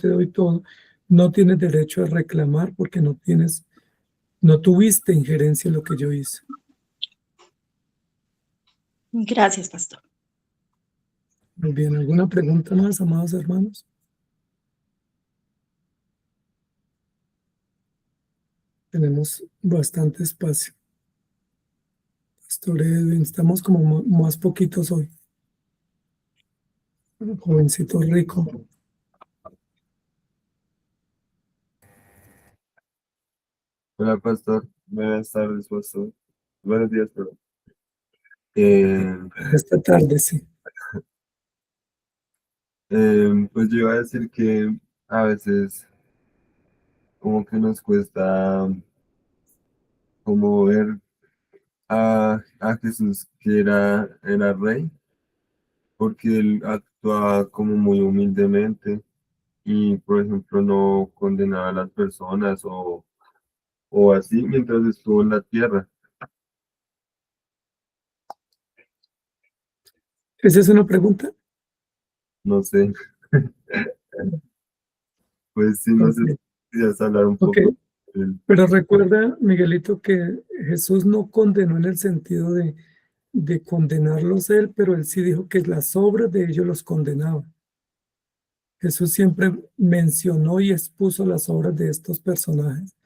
doy todo, no tienes derecho a reclamar porque no tuviste injerencia en lo que yo hice. Gracias, pastor. Muy bien, ¿alguna pregunta más, amados hermanos? Tenemos bastante espacio. Pastor Edwin, estamos como más poquitos hoy. Jovencito rico. Hola, pastor. Buenas tardes, pastor. Buenos días, perdón. Esta tarde, sí. Pues yo iba a decir que a veces como que nos cuesta como ver a Jesús que era rey, porque él actuaba como muy humildemente y, por ejemplo, no condenaba a las personas o así mientras estuvo en la tierra. ¿Esa es una pregunta? No sé, pues sí, no sé Ok. si quieres hablar un Ok. poco. del- Pero recuerda, Miguelito, que Jesús no condenó en el sentido de condenarlos él, pero él sí dijo que las obras de ellos los condenaban. Jesús siempre mencionó y expuso las obras de estos personajes.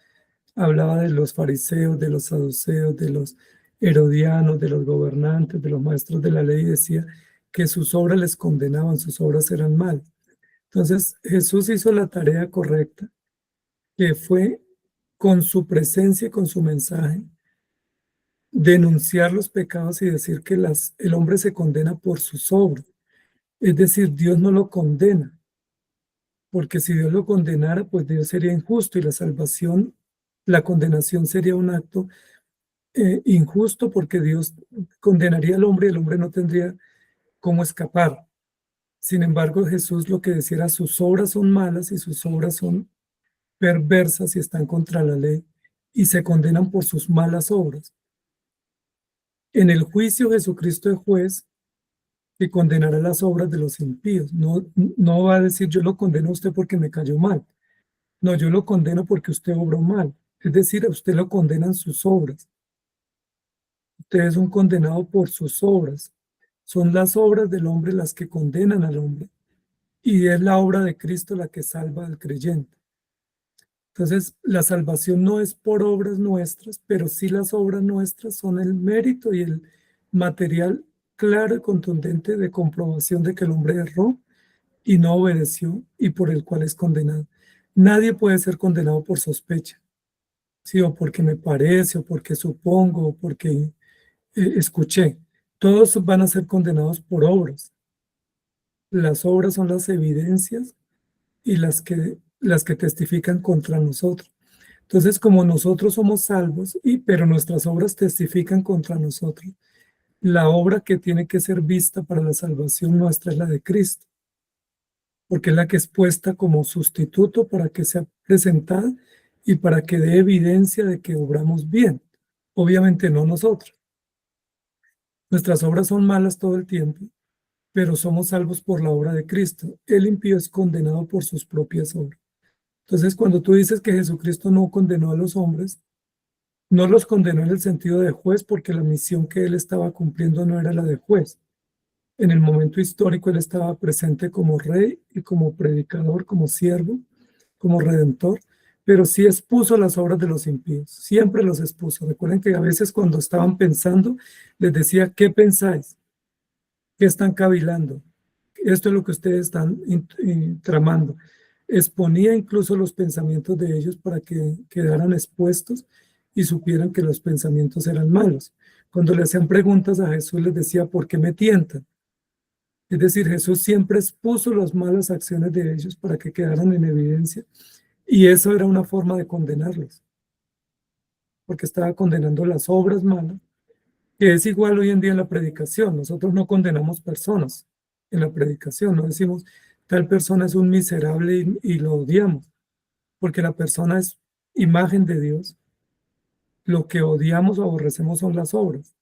Hablaba de los fariseos, de los saduceos, de los herodianos, de los gobernantes, de los maestros de la ley, y decía que sus obras les condenaban, sus obras eran mal. Entonces Jesús hizo la tarea correcta, que fue con su presencia y con su mensaje, denunciar los pecados y decir que el hombre se condena por sus obras. Es decir, Dios no lo condena, porque si Dios lo condenara, pues Dios sería injusto y la salvación, la condenación sería un acto injusto porque Dios condenaría al hombre y el hombre no tendría cómo escapar. Sin embargo, Jesús lo que decía era sus obras son malas y sus obras son perversas y están contra la ley y se condenan por sus malas obras. En el juicio Jesucristo es juez que condenará las obras de los impíos. No va a decir yo lo condeno a usted porque me cayó mal. No, yo lo condeno porque usted obró mal. Es decir, a usted lo condenan sus obras. Usted es un condenado por sus obras. Son las obras del hombre las que condenan al hombre. Y es la obra de Cristo la que salva al creyente. Entonces, la salvación no es por obras nuestras, pero sí las obras nuestras son el mérito y el material claro y contundente de comprobación de que el hombre erró y no obedeció y por el cual es condenado. Nadie puede ser condenado por sospecha, sí, o porque me parece, o porque supongo, o porque escuché. Todos van a ser condenados por obras. Las obras son las evidencias y las que testifican contra nosotros. Entonces, como nosotros somos salvos, pero nuestras obras testifican contra nosotros, la obra que tiene que ser vista para la salvación nuestra es la de Cristo. porque es la que es puesta como sustituto para que sea presentada y para que dé evidencia de que obramos bien. Obviamente no nosotros. Nuestras obras son malas todo el tiempo, pero somos salvos por la obra de Cristo. El impío es condenado por sus propias obras. Entonces, cuando tú dices que Jesucristo no condenó a los hombres, no los condenó en el sentido de juez, porque la misión que él estaba cumpliendo no era la de juez. En el momento histórico él estaba presente como rey y como predicador, como siervo, como redentor, pero sí expuso las obras de los impíos, siempre los expuso. Recuerden que a veces cuando estaban pensando, les decía, ¿qué pensáis? ¿Qué están cavilando? Esto es lo que ustedes están tramando. Exponía incluso los pensamientos de ellos para que quedaran expuestos y supieran que los pensamientos eran malos. Cuando le hacían preguntas a Jesús, les decía, ¿por qué me tientan? Es decir, Jesús siempre expuso las malas acciones de ellos para que quedaran en evidencia, y eso era una forma de condenarlos, porque estaba condenando las obras malas, que es igual hoy en día en la predicación. Nosotros no condenamos personas en la predicación, no decimos tal persona es un miserable y lo odiamos, porque la persona es imagen de Dios. Lo que odiamos o aborrecemos son las obras,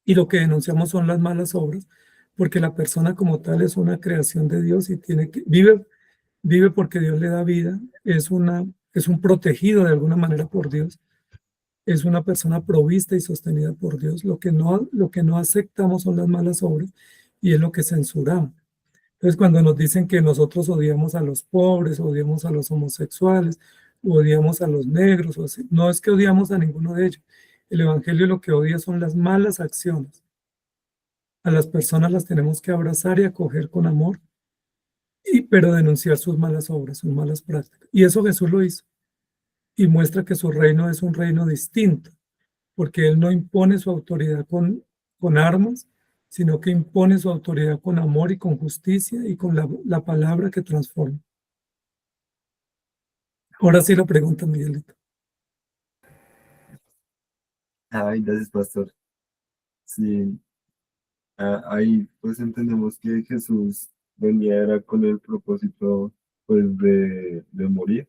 y lo que denunciamos son las malas obras, porque la persona como tal es una creación de Dios y vive porque Dios le da vida, es un protegido de alguna manera por Dios, es una persona provista y sostenida por Dios. Lo que no aceptamos son las malas obras, y es lo que censuramos. Entonces, cuando nos dicen que nosotros odiamos a los pobres, odiamos a los homosexuales, odiamos a los negros, no es que odiamos a ninguno de ellos. El Evangelio lo que odia son las malas acciones. A las personas las tenemos que abrazar y acoger con amor, pero denunciar sus malas obras, sus malas prácticas. Y eso Jesús lo hizo, y muestra que su reino es un reino distinto, porque Él no impone su autoridad con armas, sino que impone su autoridad con amor y con justicia y con la palabra que transforma. Ahora sí la pregunta, Miguelito. Ay, gracias, pastor. Sí, ahí pues entendemos que Jesús venía era con el propósito pues de morir,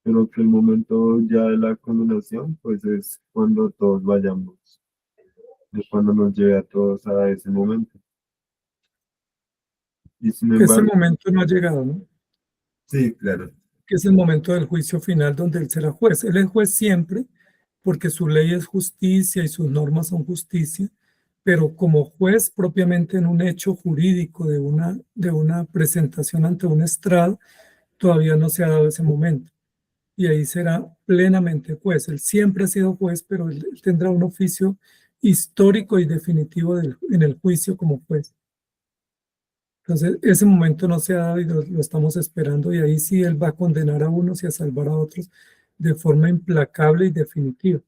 pero que el momento ya de la condenación pues es cuando todos vayamos, es cuando nos lleve a todos a ese momento. Y sin Ese embargo, momento no ha llegado, ¿no? sí, claro, Que es el momento del juicio final donde Él será juez. Él es juez siempre, porque su ley es justicia y sus normas son justicia, pero como juez propiamente en un hecho jurídico de una presentación ante un estrado, todavía no se ha dado ese momento. Y ahí será plenamente juez. Él siempre ha sido juez, pero él tendrá un oficio histórico y definitivo en el juicio como juez. Entonces, ese momento no se ha dado y lo estamos esperando, y ahí sí Él va a condenar a unos y a salvar a otros de forma implacable y definitiva.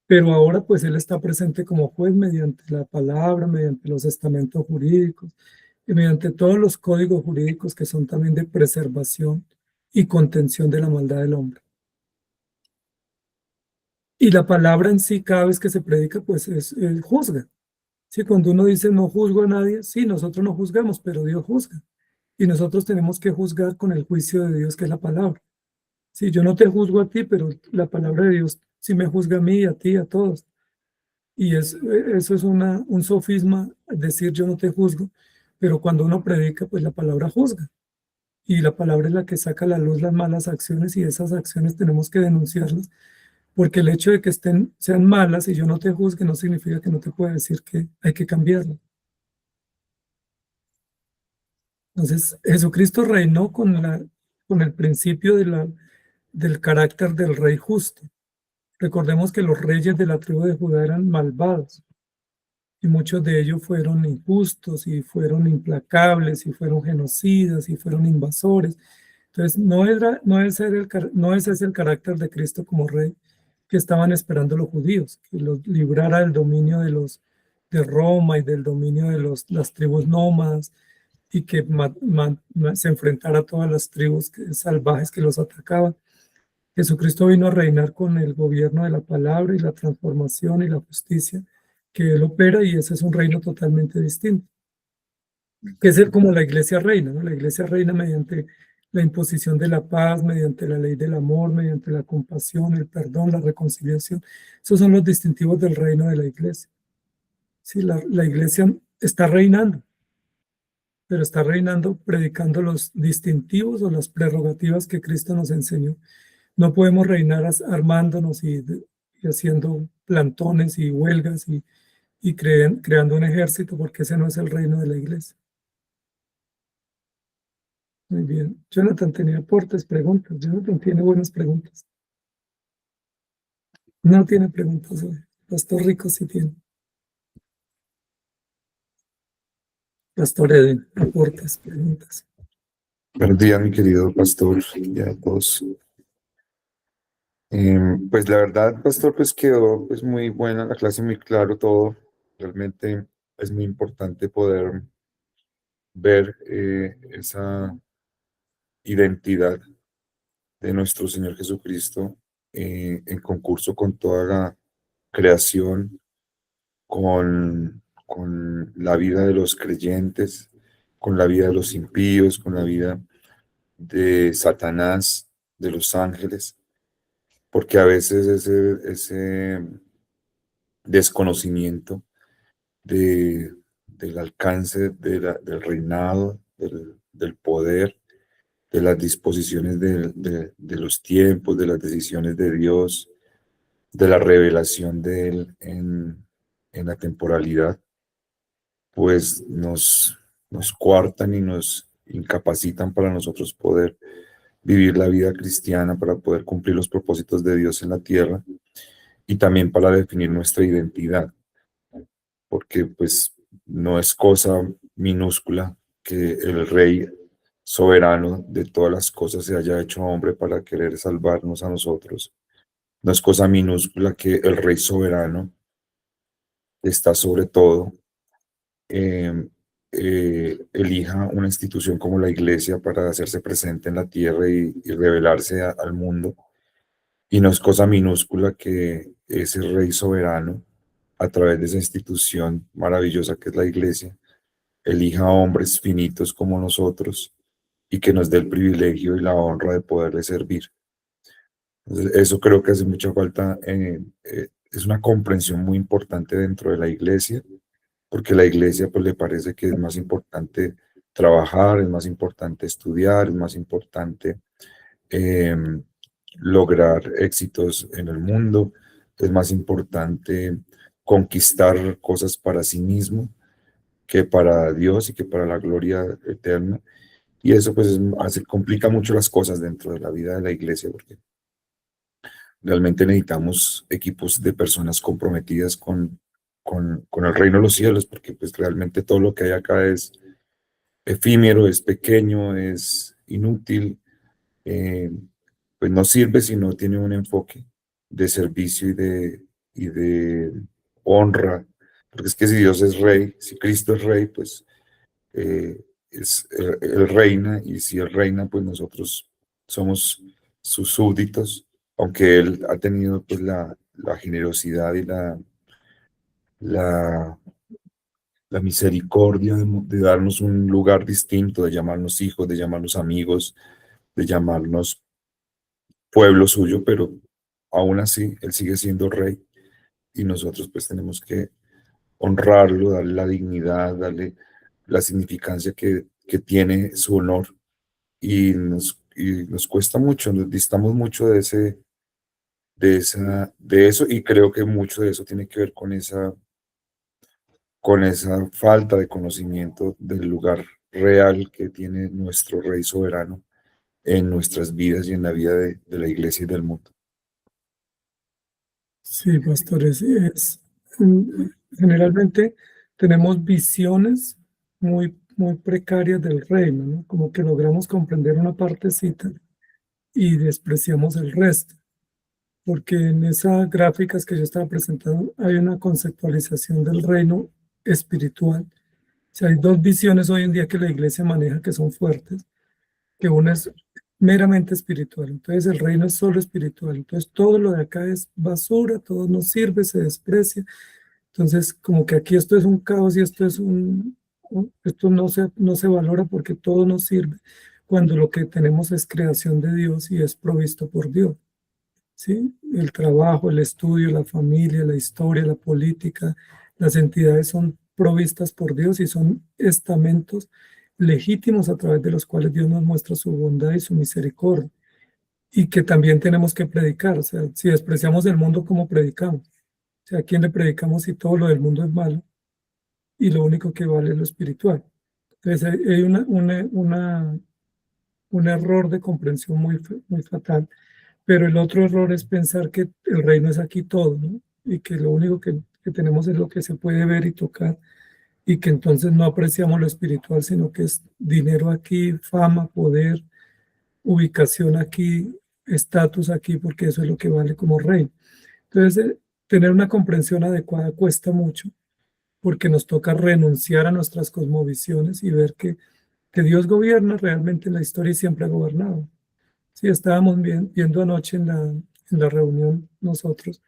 Pero ahora pues Él está presente como juez mediante la palabra, mediante los estamentos jurídicos y mediante todos los códigos jurídicos que son también de preservación y contención de la maldad del hombre. Y la palabra en sí, cada vez que se predica, pues es juzga. Sí, cuando uno dice no juzgo a nadie, sí, nosotros no juzgamos, pero Dios juzga. Y nosotros tenemos que juzgar con el juicio de Dios, que es la palabra. Sí, yo no te juzgo a ti, pero la palabra de Dios sí me juzga a mí, a ti, a todos. Y eso es un sofisma, decir yo no te juzgo, pero cuando uno predica, pues la palabra juzga. Y la palabra es la que saca a la luz las malas acciones, y esas acciones tenemos que denunciarlas, porque el hecho de que sean malas y yo no te juzgue no significa que no te pueda decir que hay que cambiarlas. Entonces, Jesucristo reinó con el principio del carácter del rey justo. Recordemos que los reyes de la tribu de Judá eran malvados, y muchos de ellos fueron injustos y fueron implacables y fueron genocidas y fueron invasores. Entonces, no ese es el carácter de Cristo como rey que estaban esperando los judíos, que los librara del dominio de Roma y del dominio de las tribus nómadas, y que se enfrentara a todas las tribus salvajes que los atacaban. Jesucristo vino a reinar con el gobierno de la palabra y la transformación y la justicia que Él opera, y ese es un reino totalmente distinto. que es como la iglesia reina, ¿no? La iglesia reina mediante la imposición de la paz, mediante la ley del amor, mediante la compasión, el perdón, la reconciliación. Esos son los distintivos del reino de la iglesia. Sí, la iglesia está reinando, pero está reinando predicando los distintivos o las prerrogativas que Cristo nos enseñó. No podemos reinar armándonos y haciendo plantones y huelgas y creando un ejército, porque ese no es el reino de la iglesia. Muy bien. Jonathan tenía aportes, preguntas. Jonathan tiene buenas preguntas. No tiene preguntas hoy. Pastor Rico sí tiene. Pastor Eden, aportes, preguntas. Buenos días, mi querido pastor, y a todos. Pues la verdad, pastor, pues quedó pues muy buena la clase, muy claro todo. Realmente es muy importante poder ver esa identidad de nuestro Señor Jesucristo en concurso con toda la creación, con la vida de los creyentes, con la vida de los impíos, con la vida de Satanás, de los ángeles, porque a veces ese desconocimiento del alcance del reinado, del poder, de las disposiciones de los tiempos, de las decisiones de Dios, de la revelación de Él en la temporalidad, pues nos coartan y nos incapacitan para nosotros poder vivir la vida cristiana, para poder cumplir los propósitos de Dios en la tierra y también para definir nuestra identidad, porque pues no es cosa minúscula que el Rey soberano de todas las cosas se haya hecho hombre para querer salvarnos a nosotros. No es cosa minúscula que el Rey soberano está sobre todo, eh, elija una institución como la Iglesia para hacerse presente en la tierra y revelarse al mundo. Y no es cosa minúscula que ese Rey soberano, a través de esa institución maravillosa que es la Iglesia, elija hombres finitos como nosotros y que nos dé el privilegio y la honra de poderle servir. Entonces, eso creo que hace mucha falta. Es una comprensión muy importante dentro de la Iglesia, porque la Iglesia pues le parece que es más importante trabajar, es más importante estudiar, es más importante eh, lograr éxitos en el mundo, es más importante conquistar cosas para sí mismo que para Dios y que para la gloria eterna. Y eso pues complica mucho las cosas dentro de la vida de la iglesia, porque realmente necesitamos equipos de personas comprometidas con el reino de los cielos, porque pues realmente todo lo que hay acá es efímero, es pequeño, es inútil, eh, pues no sirve si no tiene un enfoque de servicio y de honra, porque es que si Dios es rey, si Cristo es rey, pues él reina, y si él reina, pues nosotros somos sus súbditos, aunque él ha tenido pues la generosidad y la, la misericordia de darnos un lugar distinto, de llamarnos hijos, de llamarnos amigos, de llamarnos pueblo suyo, pero aún así él sigue siendo rey y nosotros pues tenemos que honrarlo, darle la dignidad, darle la significancia que tiene su honor, y nos cuesta mucho, nos distamos mucho de eso, y creo que mucho de eso tiene que ver con esa falta de conocimiento del lugar real que tiene nuestro Rey soberano en nuestras vidas y en la vida de la iglesia y del mundo. Sí, pastores, generalmente tenemos visiones muy precarias del reino, ¿no? Como que logramos comprender una partecita y despreciamos el resto, porque en esas gráficas que yo estaba presentando hay una conceptualización del reino espiritual. O sea, hay dos visiones hoy en día que la iglesia maneja que son fuertes, que una es meramente espiritual, entonces el reino es solo espiritual, entonces todo lo de acá es basura, todo no sirve, se desprecia, entonces como que aquí esto es un caos y esto es ¿no? Esto no se valora porque todo nos sirve cuando lo que tenemos es creación de Dios y es provisto por Dios. ¿Sí? El trabajo, el estudio, la familia, la historia, la política, las entidades son provistas por Dios y son estamentos legítimos a través de los cuales Dios nos muestra su bondad y su misericordia. Y que también tenemos que predicar. O sea, si despreciamos el mundo, ¿cómo predicamos? O sea, ¿a quién le predicamos si todo lo del mundo es malo y lo único que vale es lo espiritual? Entonces hay un error de comprensión muy fatal. Pero el otro error es pensar que el reino es aquí todo, ¿no? Y que lo único que tenemos es lo que se puede ver y tocar, y que entonces no apreciamos lo espiritual, sino que es dinero aquí, fama, poder, ubicación aquí, estatus aquí, porque eso es lo que vale como reino. Entonces, tener una comprensión adecuada cuesta mucho, porque nos toca renunciar a nuestras cosmovisiones y ver que Dios gobierna realmente en la historia y siempre ha gobernado. Sí, estábamos viendo anoche en la reunión nosotros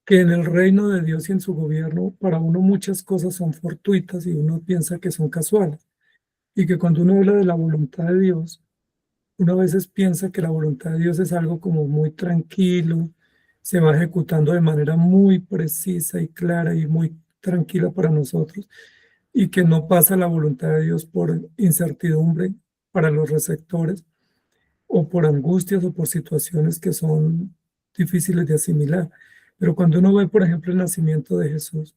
que en el reino de Dios y en su gobierno, para uno muchas cosas son fortuitas y uno piensa que son casuales. Y que cuando uno habla de la voluntad de Dios, uno a veces piensa que la voluntad de Dios es algo como muy tranquilo, se va ejecutando de manera muy precisa y clara y muy tranquila para nosotros, y que no pasa la voluntad de Dios por incertidumbre para los receptores o por angustias o por situaciones que son difíciles de asimilar. Pero cuando uno ve, por ejemplo, el nacimiento de Jesús,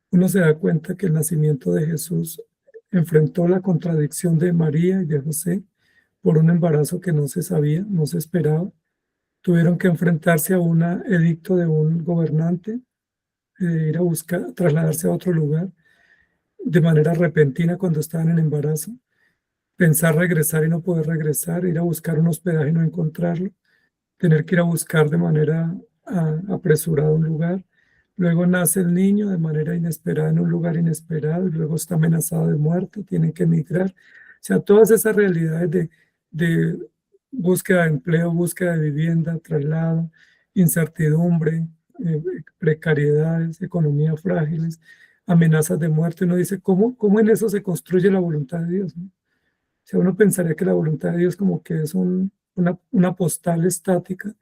uno se da cuenta que el nacimiento de Jesús enfrentó la contradicción de María y de José por un embarazo que no se sabía, no se esperaba. Tuvieron que enfrentarse a un edicto de un gobernante, ir a buscar, trasladarse a otro lugar de manera repentina cuando estaban en embarazo, pensar regresar y no poder regresar, ir a buscar un hospedaje y no encontrarlo, tener que ir a buscar de manera apresurada un lugar. Luego nace el niño de manera inesperada en un lugar inesperado y luego está amenazado de muerte, tienen que emigrar. O sea, todas esas realidades de búsqueda de empleo, búsqueda de vivienda, traslado, incertidumbre, precariedades, economía frágiles, amenazas de muerte. Uno dice, ¿cómo en eso se construye la voluntad de Dios, ¿no? O sea, uno pensaría que la voluntad de Dios como que es una postal estática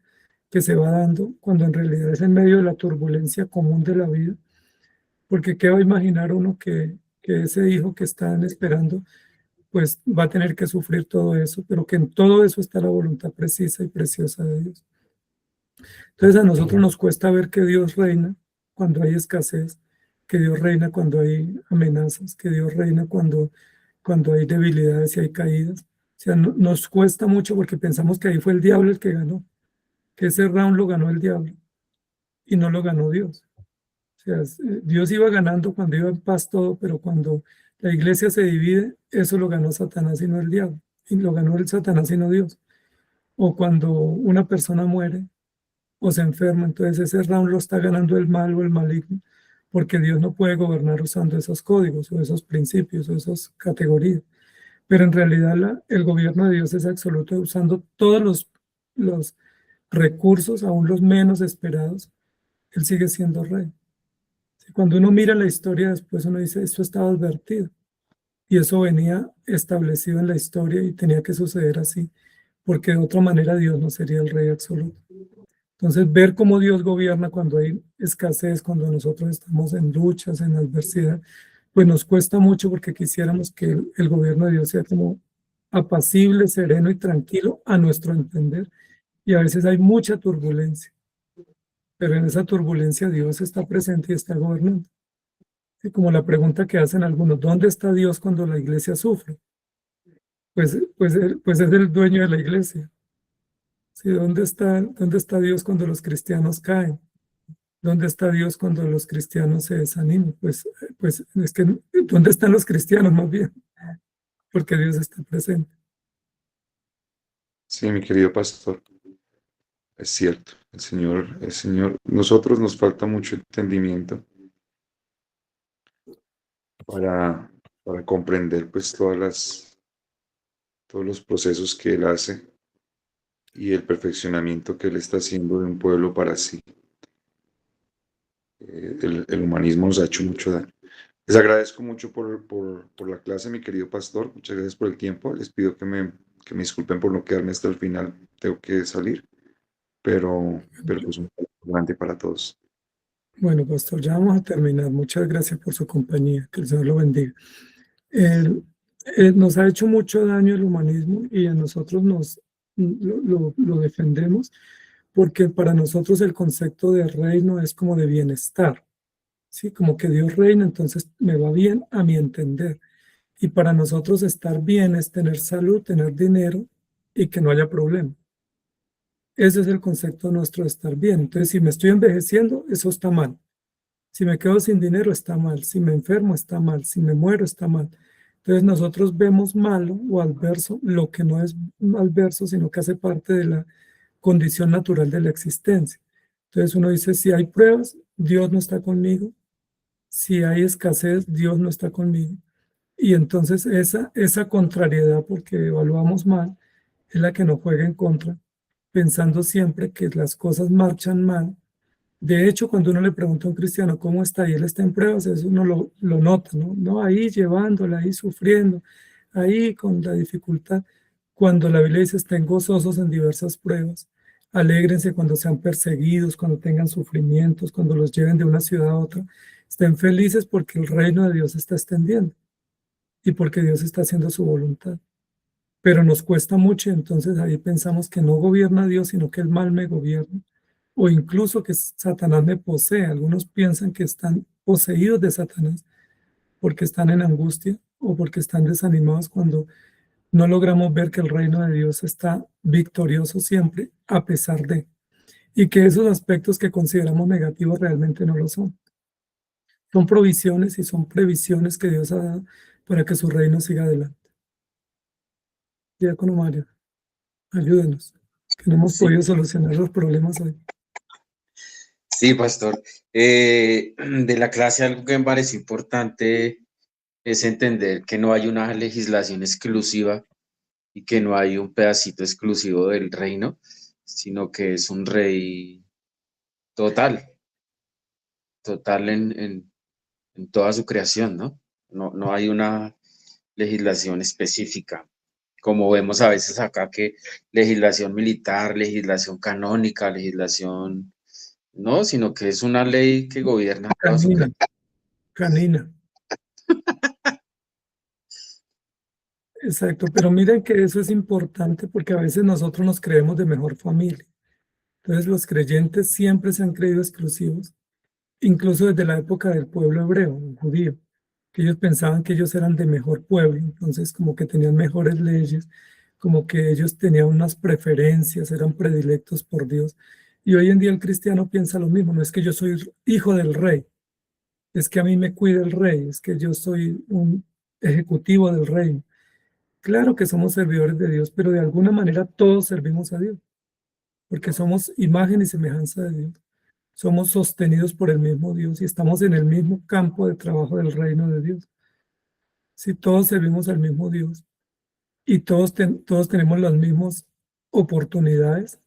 que se va dando cuando en realidad es en medio de la turbulencia común de la vida, porque ¿qué va a imaginar uno que ese hijo que están esperando pues va a tener que sufrir todo eso, pero que en todo eso está la voluntad precisa y preciosa de Dios? Entonces a nosotros nos cuesta ver que Dios reina cuando hay escasez, que Dios reina cuando hay amenazas, que Dios reina cuando hay debilidades y hay caídas. O sea, nos cuesta mucho porque pensamos que ahí fue el diablo el que ganó, que ese round lo ganó el diablo y no lo ganó Dios. O sea, Dios iba ganando cuando iba en paz todo, pero cuando la iglesia se divide, eso lo ganó Satanás y no el diablo. Y lo ganó el Satanás y no Dios. O cuando una persona muere o se enferma, entonces ese round lo está ganando el mal o el maligno, porque Dios no puede gobernar usando esos códigos o esos principios o esas categorías. Pero en realidad el gobierno de Dios es absoluto, usando todos los recursos, aún los menos esperados. Él sigue siendo rey. Cuando uno mira la historia después, uno dice, esto estaba advertido. Y eso venía establecido en la historia y tenía que suceder así, porque de otra manera Dios no sería el rey absoluto. Entonces, ver cómo Dios gobierna cuando hay escasez, cuando nosotros estamos en luchas, en adversidad, pues nos cuesta mucho porque quisiéramos que el gobierno de Dios sea como apacible, sereno y tranquilo a nuestro entender. Y a veces hay mucha turbulencia, pero en esa turbulencia Dios está presente y está gobernando. Y como la pregunta que hacen algunos, ¿dónde está Dios cuando la iglesia sufre? Pues es el dueño de la iglesia. ¿Sí? ¿Dónde está Dios cuando los cristianos caen? ¿Dónde está Dios cuando los cristianos se desaniman? Pues es que, ¿dónde están los cristianos más bien? Porque Dios está presente. Sí, mi querido pastor, es cierto, nosotros nos falta mucho entendimiento para, para comprender pues todos los procesos que Él hace y el perfeccionamiento que Él está haciendo de un pueblo para sí. El humanismo nos ha hecho mucho daño. Les agradezco mucho por la clase, mi querido pastor. Muchas gracias por el tiempo. Les pido que me disculpen por no quedarme hasta el final. Tengo que salir, pero pues un saludo grande para todos. Bueno, pastor, ya vamos a terminar. Muchas gracias por su compañía. Que el Señor lo bendiga. Nos ha hecho mucho daño el humanismo y a nosotros lo defendemos porque para nosotros el concepto de reino es como de bienestar, ¿sí? Como que Dios reina, entonces me va bien a mi entender. Y para nosotros estar bien es tener salud, tener dinero y que no haya problema. Ese es el concepto nuestro de estar bien. Entonces, si me estoy envejeciendo, eso está mal. Si me quedo sin dinero, está mal. Si me enfermo, está mal. Si me muero, está mal. Entonces nosotros vemos malo o adverso lo que no es adverso, sino que hace parte de la condición natural de la existencia. Entonces uno dice, si hay pruebas, Dios no está conmigo. Si hay escasez, Dios no está conmigo. Y entonces esa contrariedad, porque evaluamos mal, es la que nos juega en contra, pensando siempre que las cosas marchan mal. De hecho, cuando uno le pregunta a un cristiano cómo está y él está en pruebas, eso uno lo nota, ¿no? No ahí llevándola, ahí sufriendo, ahí con la dificultad. Cuando la Biblia dice estén gozosos en diversas pruebas, alégrense cuando sean perseguidos, cuando tengan sufrimientos, cuando los lleven de una ciudad a otra, estén felices porque el reino de Dios se está extendiendo y porque Dios está haciendo su voluntad. Pero nos cuesta mucho y entonces ahí pensamos que no gobierna Dios, sino que el mal me gobierna o incluso que Satanás me posee. Algunos piensan que están poseídos de Satanás porque están en angustia o porque están desanimados cuando no logramos ver que el reino de Dios está victorioso siempre a pesar de, y que esos aspectos que consideramos negativos realmente no lo son. Son provisiones y son previsiones que Dios ha dado para que su reino siga adelante. Diácono Mario, ayúdenos, que no hemos Sí. podido solucionar los problemas hoy. Sí, pastor. De la clase algo que me parece importante es entender que no hay una legislación exclusiva y que no hay un pedacito exclusivo del reino, sino que es un rey total en toda su creación, ¿no? No hay una legislación específica, como vemos a veces acá que legislación militar, legislación canónica, legislación, no, sino que es una ley que gobierna toda su Canina, creación. canina. Exacto, pero miren que eso es importante porque a veces nosotros nos creemos de mejor familia. Entonces los creyentes siempre se han creído exclusivos, incluso desde la época del pueblo hebreo, judío, que ellos pensaban que ellos eran de mejor pueblo, entonces como que tenían mejores leyes, como que ellos tenían unas preferencias, eran predilectos por Dios. Y hoy en día el cristiano piensa lo mismo, no es que yo soy hijo del rey, es que a mí me cuida el rey, es que yo soy un ejecutivo del reino. Claro que somos servidores de Dios, pero de alguna manera todos servimos a Dios, porque somos imagen y semejanza de Dios. Somos sostenidos por el mismo Dios y estamos en el mismo campo de trabajo del reino de Dios. Si todos servimos al mismo Dios y todos tenemos las mismas oportunidades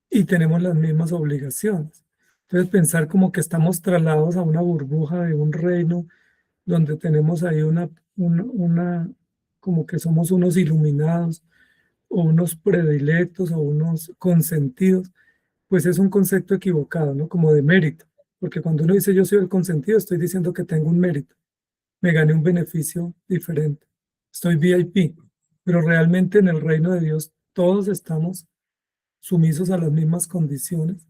y tenemos las mismas obligaciones. Entonces pensar como que estamos trasladados a una burbuja de un reino donde tenemos ahí como que somos unos iluminados o unos predilectos o unos consentidos, pues es un concepto equivocado, ¿no? Como de mérito, porque cuando uno dice yo soy el consentido, estoy diciendo que tengo un mérito, me gané un beneficio diferente, estoy VIP, pero realmente en el reino de Dios todos estamos sumisos a las mismas condiciones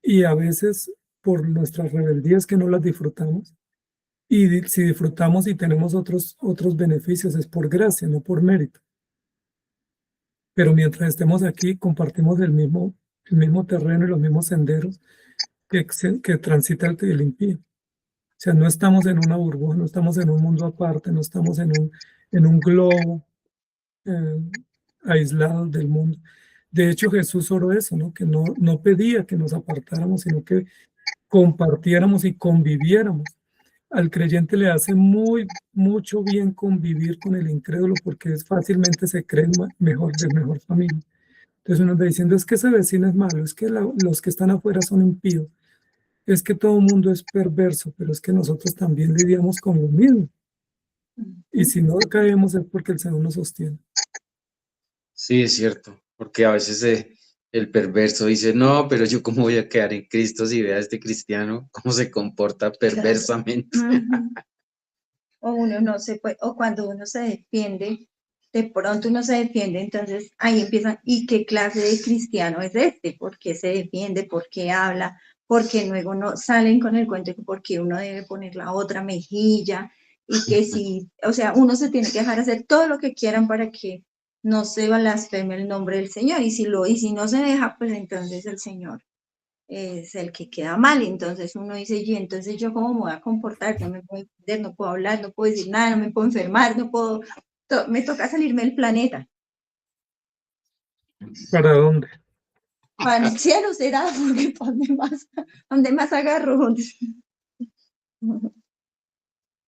y a veces por nuestras rebeldías que no las disfrutamos, y si disfrutamos y tenemos otros beneficios es por gracia, no por mérito. Pero mientras estemos aquí, compartimos el mismo terreno y los mismos senderos que transita el impío. O sea, no estamos en una burbuja, no estamos en un mundo aparte, no estamos en un globo aislado del mundo. De hecho, Jesús oró eso, ¿no? Que no pedía que nos apartáramos, sino que compartiéramos y conviviéramos. Al creyente le hace mucho bien convivir con el incrédulo porque fácilmente se creen de mejor familia. Entonces uno está diciendo, es que ese vecino es malo, es que los que están afuera son impíos. es que todo el mundo es perverso, pero es que nosotros también lidiamos con lo mismo. Y si no caemos es porque el Señor nos sostiene. Sí, es cierto, porque a veces el perverso dice, no, pero yo cómo voy a quedar en Cristo si vea a este cristiano cómo se comporta perversamente. Ujú. O uno no se puede, o cuando uno se defiende, de pronto uno se defiende, entonces ahí empiezan, ¿y qué clase de cristiano es este? ¿Por qué se defiende? ¿Por qué habla? Porque luego no salen con el cuento de que porque uno debe poner la otra mejilla y que si, o sea, uno se tiene que dejar hacer todo lo que quieran para que no se blasfeme el nombre del Señor, y si no se deja, pues entonces el Señor es el que queda mal. Entonces uno dice, y entonces yo cómo me voy a comportar, no me puedo defender, no puedo hablar, no puedo decir nada, no me puedo enfermar, no puedo, me toca salirme del planeta. ¿Para dónde? Para el cielo será, porque ¿dónde más agarro?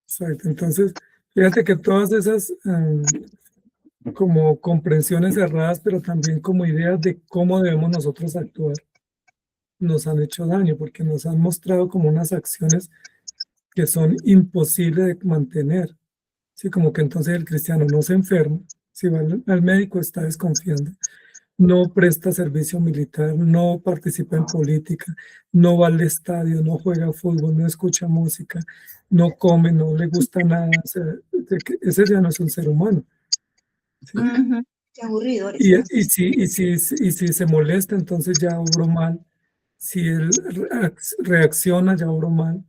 Exacto. Entonces, fíjate que todas esas como comprensiones erradas, pero también como ideas de cómo debemos nosotros actuar, nos han hecho daño, porque nos han mostrado como unas acciones que son imposibles de mantener. Sí, como que entonces el cristiano no se enferma, si va al médico está desconfiando, no presta servicio militar, no participa en política, no va al estadio, no juega fútbol, no escucha música, no come, no le gusta nada. O sea, ese ya no es un ser humano. ¿Sí? Qué aburrido. Y si se molesta, entonces ya obró mal. Si él reacciona, ya obró mal.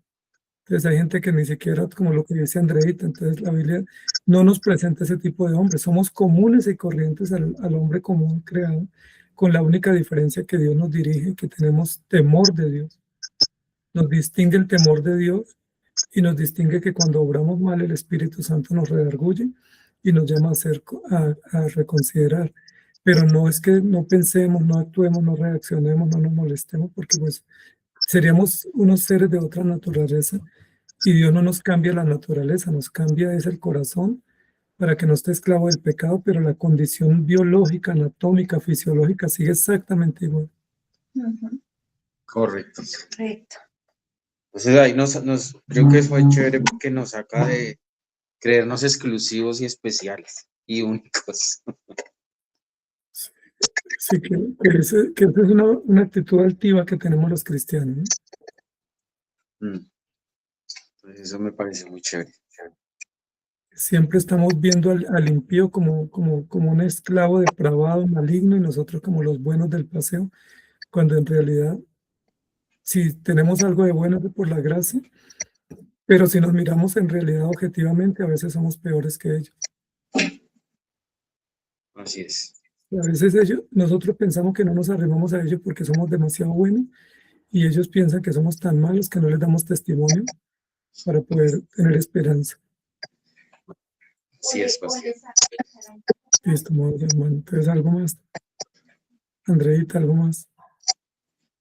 Entonces hay gente que ni siquiera, como lo que dice Andreita, entonces la Biblia no nos presenta ese tipo de hombres. Somos comunes y corrientes al hombre común creado, con la única diferencia que Dios nos dirige, que tenemos temor de Dios. Nos distingue el temor de Dios y nos distingue que cuando obramos mal el Espíritu Santo nos redarguye y nos llama a reconsiderar. Pero no es que no pensemos, no actuemos, no reaccionemos, no nos molestemos, porque pues seríamos unos seres de otra naturaleza y Dios no nos cambia la naturaleza, nos cambia es el corazón para que no esté esclavo del pecado, pero la condición biológica, anatómica, fisiológica sigue exactamente igual. Correcto. Correcto. Entonces ahí creo que fue chévere porque nos saca de creernos exclusivos y especiales y únicos. Sí, que esa es una actitud altiva que tenemos los cristianos, ¿no? Entonces eso me parece muy chévere. Siempre estamos viendo al impío como un esclavo depravado, maligno, y nosotros como los buenos del paseo, cuando en realidad, si tenemos algo de bueno es por la gracia, pero si nos miramos en realidad objetivamente, a veces somos peores que ellos. Así es. Y a veces nosotros pensamos que no nos arrimamos a ellos porque somos demasiado buenos, y ellos piensan que somos tan malos que no les damos testimonio para poder tener esperanza. Así es, pastor. Listo, hermano. Entonces, ¿algo más? Andreita, ¿algo más?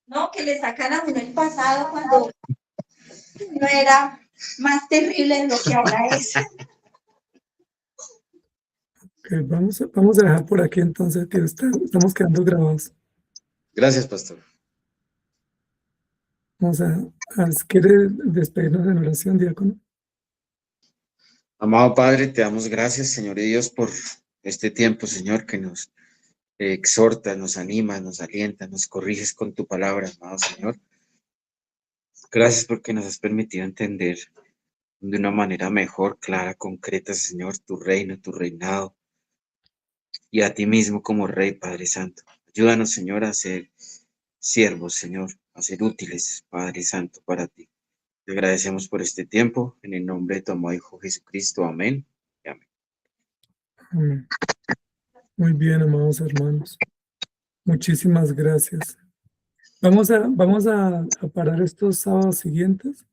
No, que le sacan a uno el pasado cuando no era más terrible de lo que ahora es. Okay, vamos a dejar por aquí entonces, que estamos quedando grabados. Gracias, pastor. ¿Quiere despedirnos en oración, diácono? Amado Padre, te damos gracias, Señor y Dios, por este tiempo, Señor, que nos exhorta, nos anima, nos alienta, nos corriges con tu palabra, amado Señor. Gracias porque nos has permitido entender de una manera mejor, clara, concreta, Señor, tu reino, tu reinado, y a ti mismo como Rey, Padre Santo. Ayúdanos, Señor, a ser siervos, Señor, a ser útiles, Padre Santo, para ti. Te agradecemos por este tiempo, en el nombre de tu amado Hijo Jesucristo. Amén. Y amén. Amén. Muy bien, amados hermanos. Muchísimas gracias. Vamos a parar estos sábados siguientes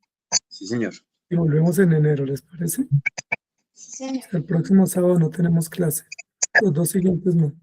Sí, Señor. y volvemos en enero, ¿les parece? Sí, señor. El próximo sábado no tenemos clase. Los 2 siguientes no.